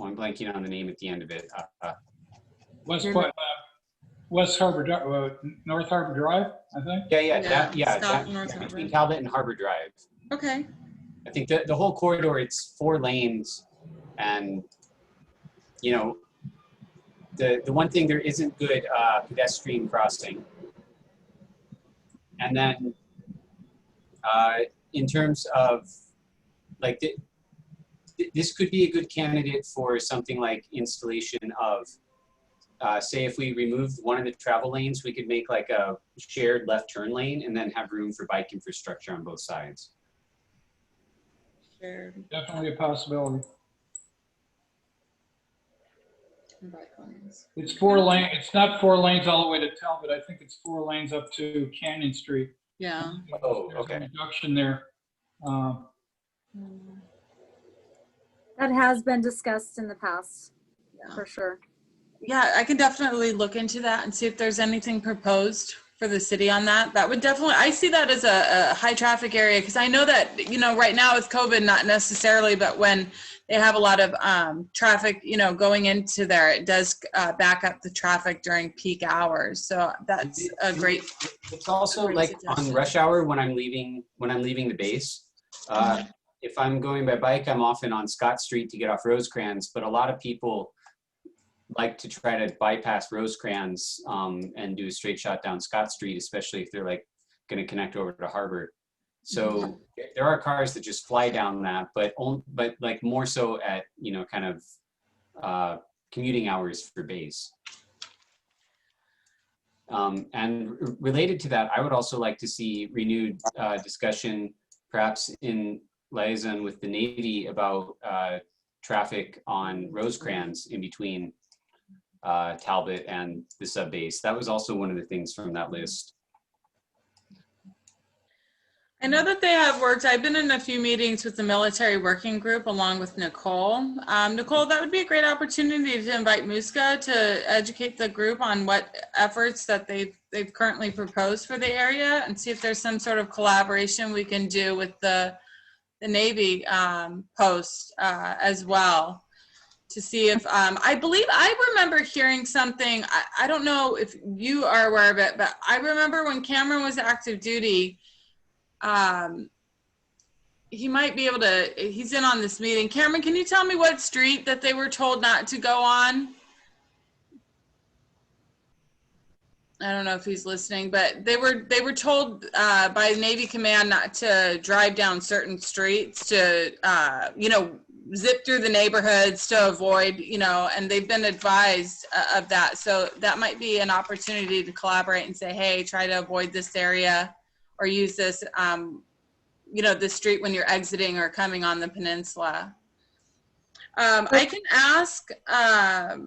I'm blanking on the name at the end of it. West Harbor, North Harbor Drive, I think. Scott North Harbor. Between Talbot and Harbor Drive. Okay. I think the whole corridor, it's 4 lanes, and you know, the one thing, there isn't good pedestrian crossing. And then in terms of like this could be a good candidate for something like installation of say if we removed one of the travel lanes, we could make like a shared left turn lane and then have room for bike infrastructure on both sides. Shared Definitely a possibility. bike lanes. It's 4 lane. It's not 4 lanes all the way to Talbot. I think it's 4 lanes up to Canyon Street. Yeah. Oh, There's okay. a reduction there. That has been discussed in the past, Yeah. for sure. Yeah, I can definitely look into that and see if there's anything proposed for the city on that. That would definitely, I see that as a high traffic area, because I know that, you know, right now with COVID, not necessarily, but when they have a lot of traffic, you know, going into there, it does back up the traffic during peak hours. So that's a great. It's also great like suggestion. on rush hour when I'm leaving the base. If I'm going by bike, I'm often on Scott Street to get off Rosecrans, but a lot of people like to try to bypass Rosecrans and do a straight shot down Scott Street, especially if they're like going to connect over to Harbor. So there are cars that just fly down that, but like more so at, you know, kind of commuting hours for base. And related to that, I would also like to see renewed discussion, perhaps in liaison with the Navy, about traffic on Rosecrans in between Talbot and the sub base. That was also one of the things from that list. I know that they have worked. I've been in a few meetings with the military working group along with Nicole. Nicole, that would be a great opportunity to invite Muska to educate the group on what efforts that they've currently proposed for the area, and see if there's some sort of collaboration we can do with the Navy post as well, to see if I believe I remember hearing something. I don't know if you are aware of it, but I remember when Cameron was active duty, he might be able to, he's in on this meeting. Cameron, can you tell me what street that they were told not to go on? I don't know if he's listening, but they were told by Navy Command not to drive down certain streets, to you know, zip through the neighborhoods to avoid, you know, and they've been advised of that. So that might be an opportunity to collaborate and say, hey, try to avoid this area, or use this, you know, this street when you're exiting or coming on the peninsula. I can ask, I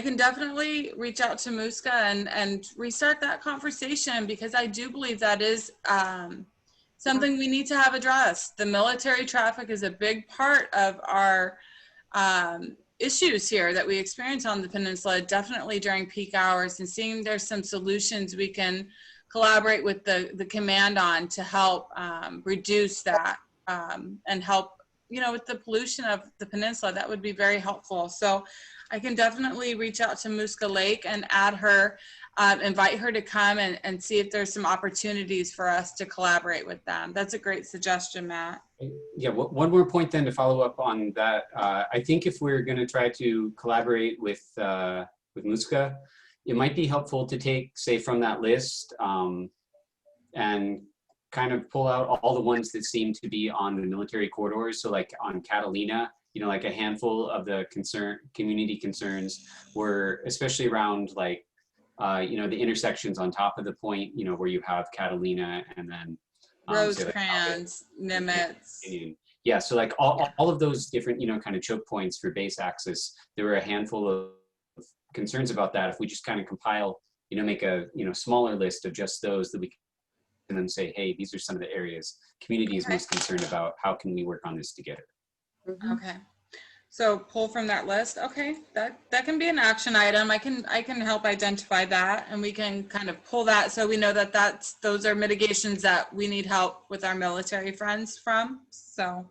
can definitely reach out to Muska and restart that conversation, because I do believe that is something we need to have addressed. The military traffic is a big part of our issues here that we experience on the peninsula, definitely during peak hours, and seeing there's some solutions we can collaborate with the command on to help reduce that and help, you know, with the pollution of the peninsula. That would be very helpful. So I can definitely reach out to Muska Lake and add her, invite her to come and see if there's some opportunities for us to collaborate with them. That's a great suggestion, Matt. Yeah, one more point then to follow up on that. I think if we're going to try to collaborate with Muska, it might be helpful to take, say, from that list and kind of pull out all the ones that seem to be on the military corridors. So like on Catalina, you know, like a handful of the community concerns were especially around like, you know, the intersections on top of the point, you know, where you have Catalina and then Rosecrans, Nimitz. Yeah, so like all of those different, you know, kind of choke points for base access, there were a handful of concerns about that. If we just kind of compile, you know, make a, you know, smaller list of just those that we can then say, hey, these are some of the areas community is most concerned about. How can we work on this together? Okay. So pull from that list. Okay, that can be an action item. I can help identify that, and we can kind of pull that so we know that those are mitigations that we need help with our military friends from. So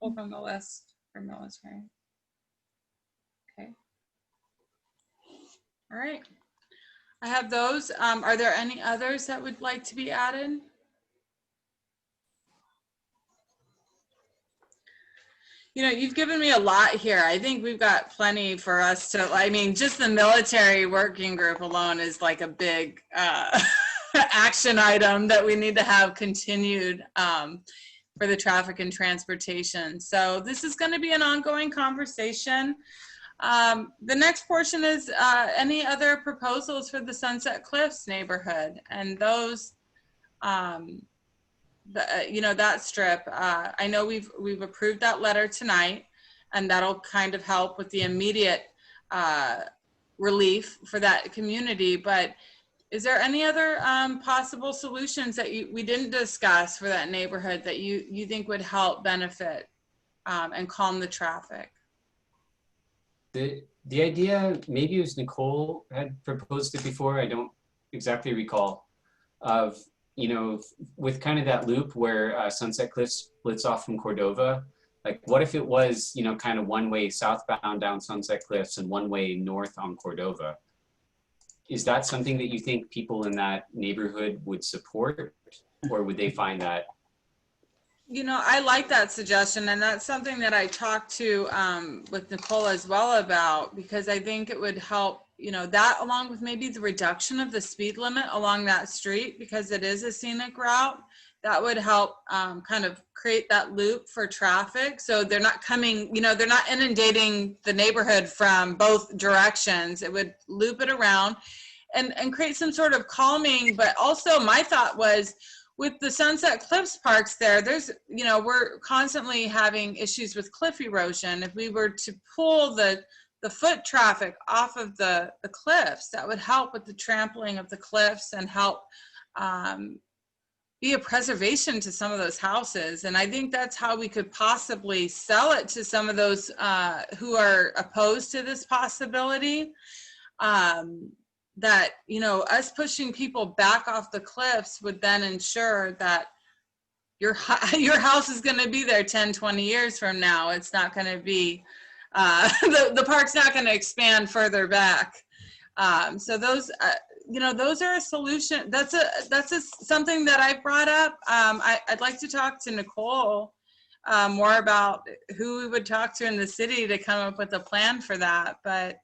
pull from the list for military. Okay. All right. I have those. Are there any others that would like to be added? You know, you've given me a lot here. I think we've got plenty for us to, I mean, just the military working group alone is like a big action item that we need to have continued for the traffic and transportation. So this is going to be an ongoing conversation. The next portion is any other proposals for the Sunset Cliffs neighborhood, and those, you know, that strip. I know we've approved that letter tonight, and that'll kind of help with the immediate relief for that community. But is there any other possible solutions that we didn't discuss for that neighborhood that you think would help benefit and calm the traffic? The idea, maybe it was Nicole had proposed it before, I don't exactly recall, of, you know, with kind of that loop where Sunset Cliffs splits off from Cordova. Like, what if it was, you know, kind of one way southbound down Sunset Cliffs and one way north on Cordova? Is that something that you think people in that neighborhood would support, or would they find that? You know, I like that suggestion, and that's something that I talked to with Nicole as well about, because I think it would help, you know, that along with maybe the reduction of the speed limit along that street, because it is a scenic route, that would help kind of create that loop for traffic. So they're not coming, you know, they're not inundating the neighborhood from both directions. It would loop it around and create some sort of calming. But also my thought was, with the Sunset Cliffs parks there's, you know, we're constantly having issues with cliff erosion. If we were to pull the foot traffic off of the cliffs, that would help with the trampling of the cliffs and help be a preservation to some of those houses. And I think that's how we could possibly sell it to some of those who are opposed to this possibility. That, you know, us pushing people back off the cliffs would then ensure that your house is going to be there 10, 20 years from now. It's not going to be, the park's not going to expand further back. So those, you know, those are a solution. That's something that I brought up. I'd like to talk to Nicole more about who we would talk to in the city to come up with a plan for that. But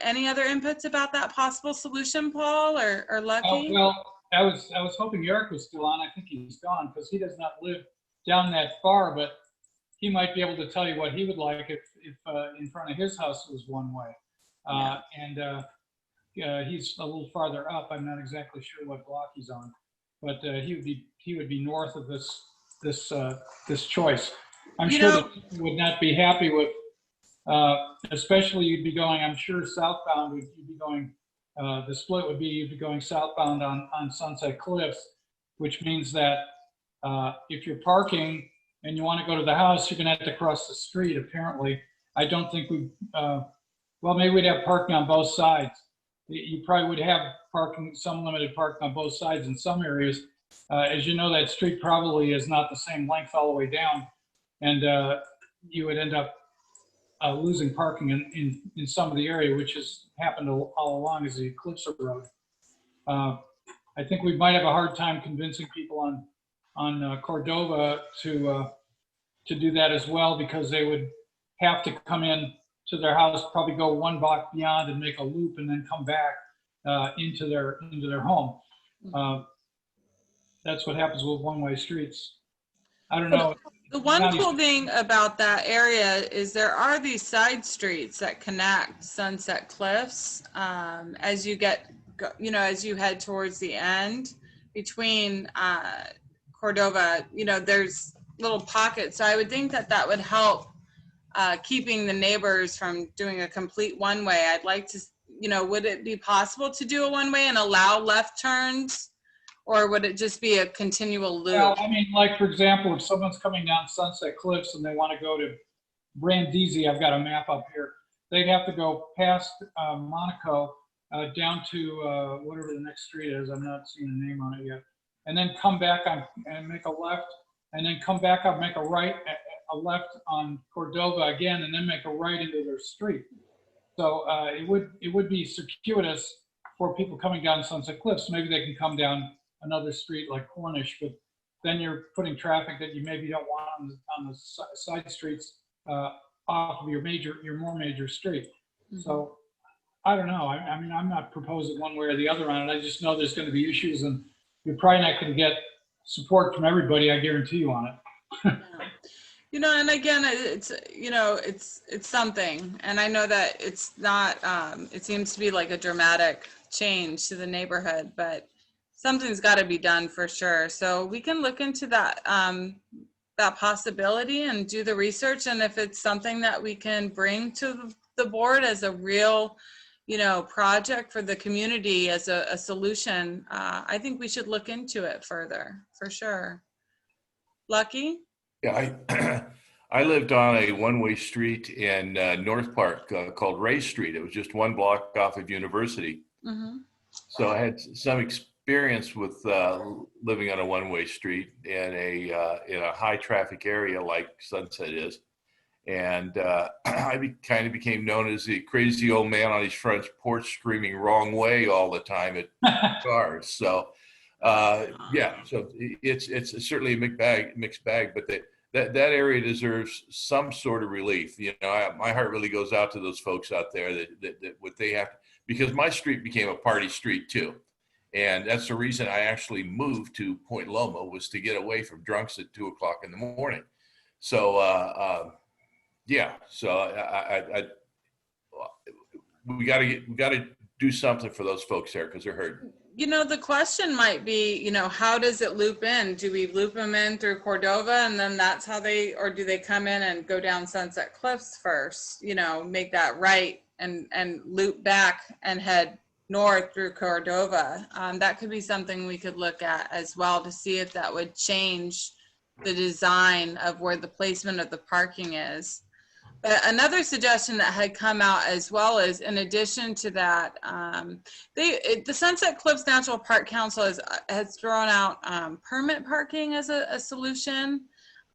any other inputs about that possible solution, Paul or Lucky? Well, I was hoping Eric was still on. I think he's gone because he does not live down that far, but he might be able to tell you what he would like if in front of his house was one way. And he's a little farther up. I'm not exactly sure what block he's on, but he would be north of this choice. I'm sure that people would not be happy with. Especially you'd be going, I'm sure southbound, you'd be going, the split would be you'd be going southbound on Sunset Cliffs, which means that if you're parking and you want to go to the house, you're going to have to cross the street, apparently. I don't think well, maybe we'd have parking on both sides. You probably would have parking, some limited parking on both sides in some areas. As you know, that street probably is not the same length all the way down, and you would end up losing parking in some of the area, which has happened all along as the cliffs erode. I think we might have a hard time convincing people on Cordova to do that as well, because they would have to come in to their house, probably go one block beyond and make a loop and then come back into their home. That's what happens with one-way streets. I don't know. The one cool thing about that area is there are these side streets that connect Sunset Cliffs as you get, you know, as you head towards the end between Cordova, you know, there's little pockets. So I would think that would help keeping the neighbors from doing a complete one-way. I'd like to, you know, would it be possible to do a one-way and allow left turns? Or would it just be a continual loop? Well, I mean, like, for example, if someone's coming down Sunset Cliffs and they want to go to Brandisi, I've got a map up here. They'd have to go past Monaco down to whatever the next street is. I'm not seeing the name on it yet. And then come back on and make a left, and then come back up, make a right, a left on Cordova again, and then make a right into their street. So it would be circuitous for people coming down Sunset Cliffs. Maybe they can come down another street like Cornish, but then you're putting traffic that you maybe don't want on the side streets off of your more major street. Mm-hmm. So I don't know. I mean, I'm not proposing one way or the other on it. I just know there's going to be issues, and you're probably not going to get support from everybody. I guarantee you on it. You know, and again, it's, you know, it's something, and I know that it's not, it seems to be like a dramatic change to the neighborhood, but something's got to be done for sure. So we can look into that, that possibility and do the research. And if it's something that we can bring to the board as a real, you know, project for the community as a solution, I think we should look into it further, for sure. Lucky? Yeah, I lived on a one-way street in North Park called Ray Street. It was just one block off of University. Mm-hmm. So I had some experience with living on a one-way street in a high traffic area like Sunset is. And I kind of became known as the crazy old man on his front porch screaming wrong way all the time at cars. So yeah, so it's certainly a mixed bag, but that area deserves some sort of relief. You know, my heart really goes out to those folks out there that what they have to, because my street became a party street too. And that's the reason I actually moved to Point Loma, was to get away from drunks at 2 o'clock in the morning. So, yeah, so we got to do something for those folks there, because they're hurting. You know, the question might be, you know, how does it loop in? Do we loop them in through Cordova, and then that's how they, or do they come in and go down Sunset Cliffs first, you know, make that right and loop back and head north through Cordova? That could be something we could look at as well, to see if that would change the design of where the placement of the parking is. But another suggestion that had come out as well is, in addition to that, the Sunset Cliffs National Park Council has thrown out permit parking as a solution.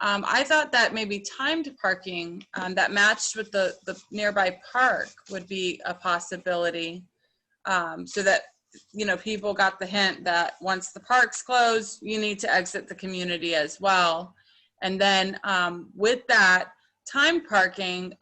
I thought that maybe timed parking that matched with the nearby park would be a possibility, so that, you know, people got the hint that once the park's closed, you need to exit the community as well. And then with that, time parking,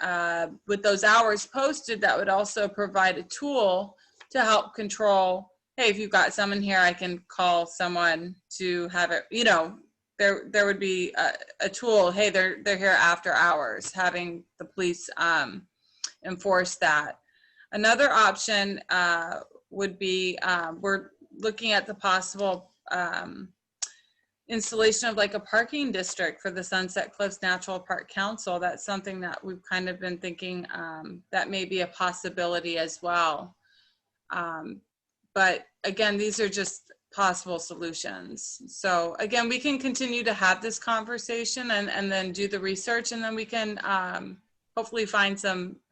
with those hours posted, that would also provide a tool to help control, hey, if you've got someone here, I can call someone to have it, you know, there would be a tool, hey, they're here after hours, having the police enforce that. Another option would be, we're looking at the possible installation of like a parking district for the Sunset Cliffs Natural Park Council. That's something that we've kind of been thinking that may be a possibility as well. But again, these are just possible solutions. So again, we can continue to have this conversation and then do the research, and then we can hopefully find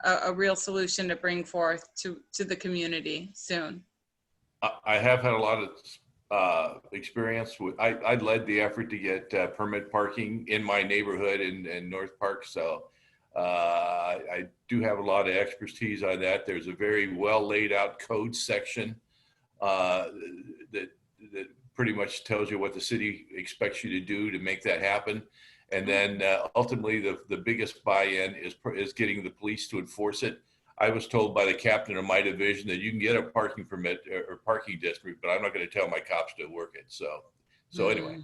a real solution to bring forth to the community soon. I have had a lot of experience with, I led the effort to get permit parking in my neighborhood in North Park. So I do have a lot of expertise on that. There's a very well laid out code section that pretty much tells you what the city expects you to do to make that happen. And then ultimately the biggest buy-in is getting the police to enforce it. I was told by the captain of my division that you can get a parking permit or parking district, but I'm not going to tell my cops to work it. So anyway.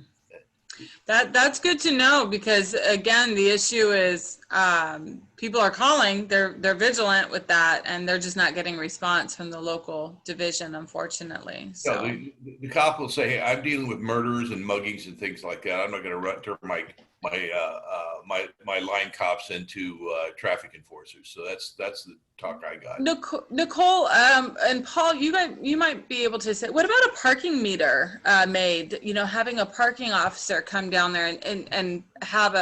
That's good to know, because again, the issue is people are calling, they're vigilant with that, and they're just not getting response from the local division, unfortunately. So the cop will say, hey, I'm dealing with murders and muggings and things like that. I'm not going to turn my line cops into traffic enforcers. So that's the talk I got. Nicole and Paul, you might be able to say, what about a parking meter made? You know, having a parking officer come down there and have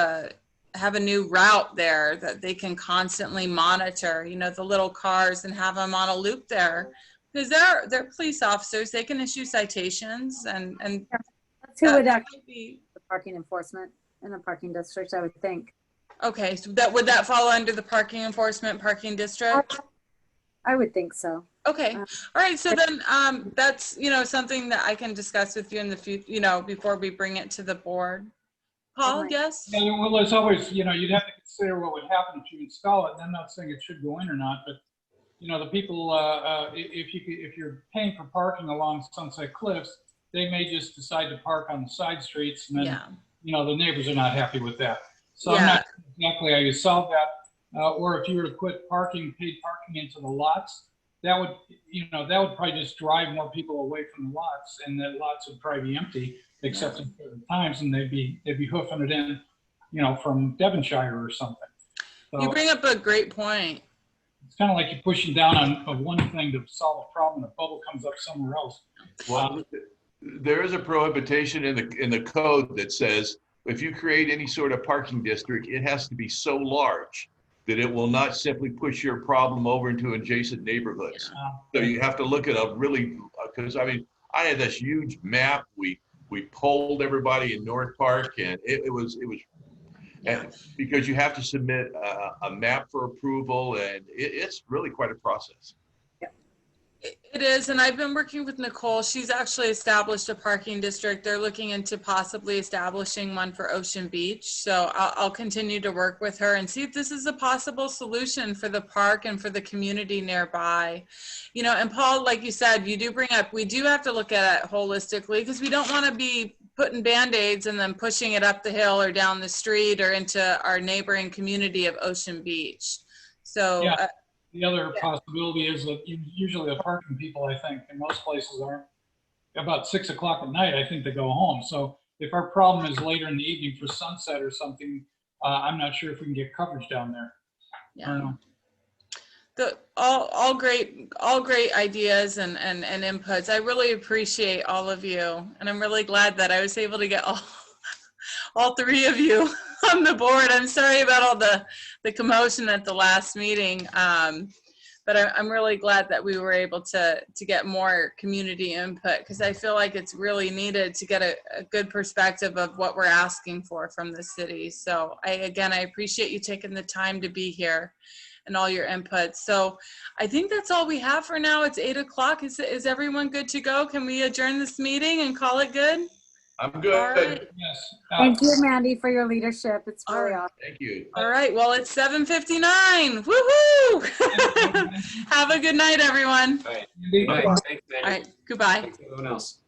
have a new route there that they can constantly monitor, you know, the little cars, and have them on a loop there. Because they're police officers, they can issue citations, and That's who would that actually might be, the parking enforcement in the parking district, I would think. okay, so that would that fall under the parking enforcement parking district? I would think so. Okay, all right, so then that's, you know, something that I can discuss with you in the future, you know, before we bring it to the board. Paul, Right. yes? Yeah, well, there's always, you know, you'd have to consider what would happen if you install it. And I'm not saying it should go in or not, but, you know, the people, if you're paying for parking along Sunset Cliffs, they may just decide to park on the side streets, and then, Yeah, you know, the neighbors are not happy with that. So Yeah. I'm not sure exactly how you solve that. Or if you were to put paid parking into the lots, that would, you know, that would probably just drive more people away from the lots, and the lots would probably be empty, except in certain times, and they'd be hoofing it in, you know, from Devonshire or something. you So bring up a great point. it's kind of like you're pushing down on one thing to solve a problem, and a bubble comes up somewhere else. Well, there is a prohibition in the code that says if you create any sort of parking district, it has to be so large that it will not simply push your problem over into adjacent neighborhoods. So you have to look at a really, because I mean, I had this huge map. We polled everybody in North Park, and it was, and because you have to submit a map for approval, and it's really quite a process. It is, and I've been working with Nicole. She's actually established a parking district. They're looking into possibly establishing one for Ocean Beach. So I'll continue to work with her and see if this is a possible solution for the park and for the community nearby. You know, and Paul, like you said, you do bring up, we do have to look at it holistically, because we don't want to be putting Band-Aids and then pushing it up the hill or down the street or into our neighboring community of Ocean Beach. So Yeah. The other possibility is that usually the parking people, I think, in most places aren't, about 6 o'clock at night, I think they go home. So if our problem is later in the evening for sunset or something, I'm not sure if we can get coverage down there. I don't know. All great ideas and inputs. I really appreciate all of you, and I'm really glad that I was able to get all three of you on the board. I'm sorry about all the commotion at the last meeting, but I'm really glad that we were able to get more community input, because I feel like it's really needed to get a good perspective of what we're asking for from the city. So I appreciate you taking the time to be here and all your inputs. So I think that's all we have for now. It's 8 o'clock. Is everyone good to go? Can we adjourn this meeting and call it good? I'm good. All right. Yes. Thank you, Mandy, for your leadership. It's All really right. awesome. Thank you. All right. Well, it's 7:59. Woohoo! Have a good night, everyone. All right. Indeed. Bye. Thanks, All Mandy. right. Goodbye. Thanks, everyone else.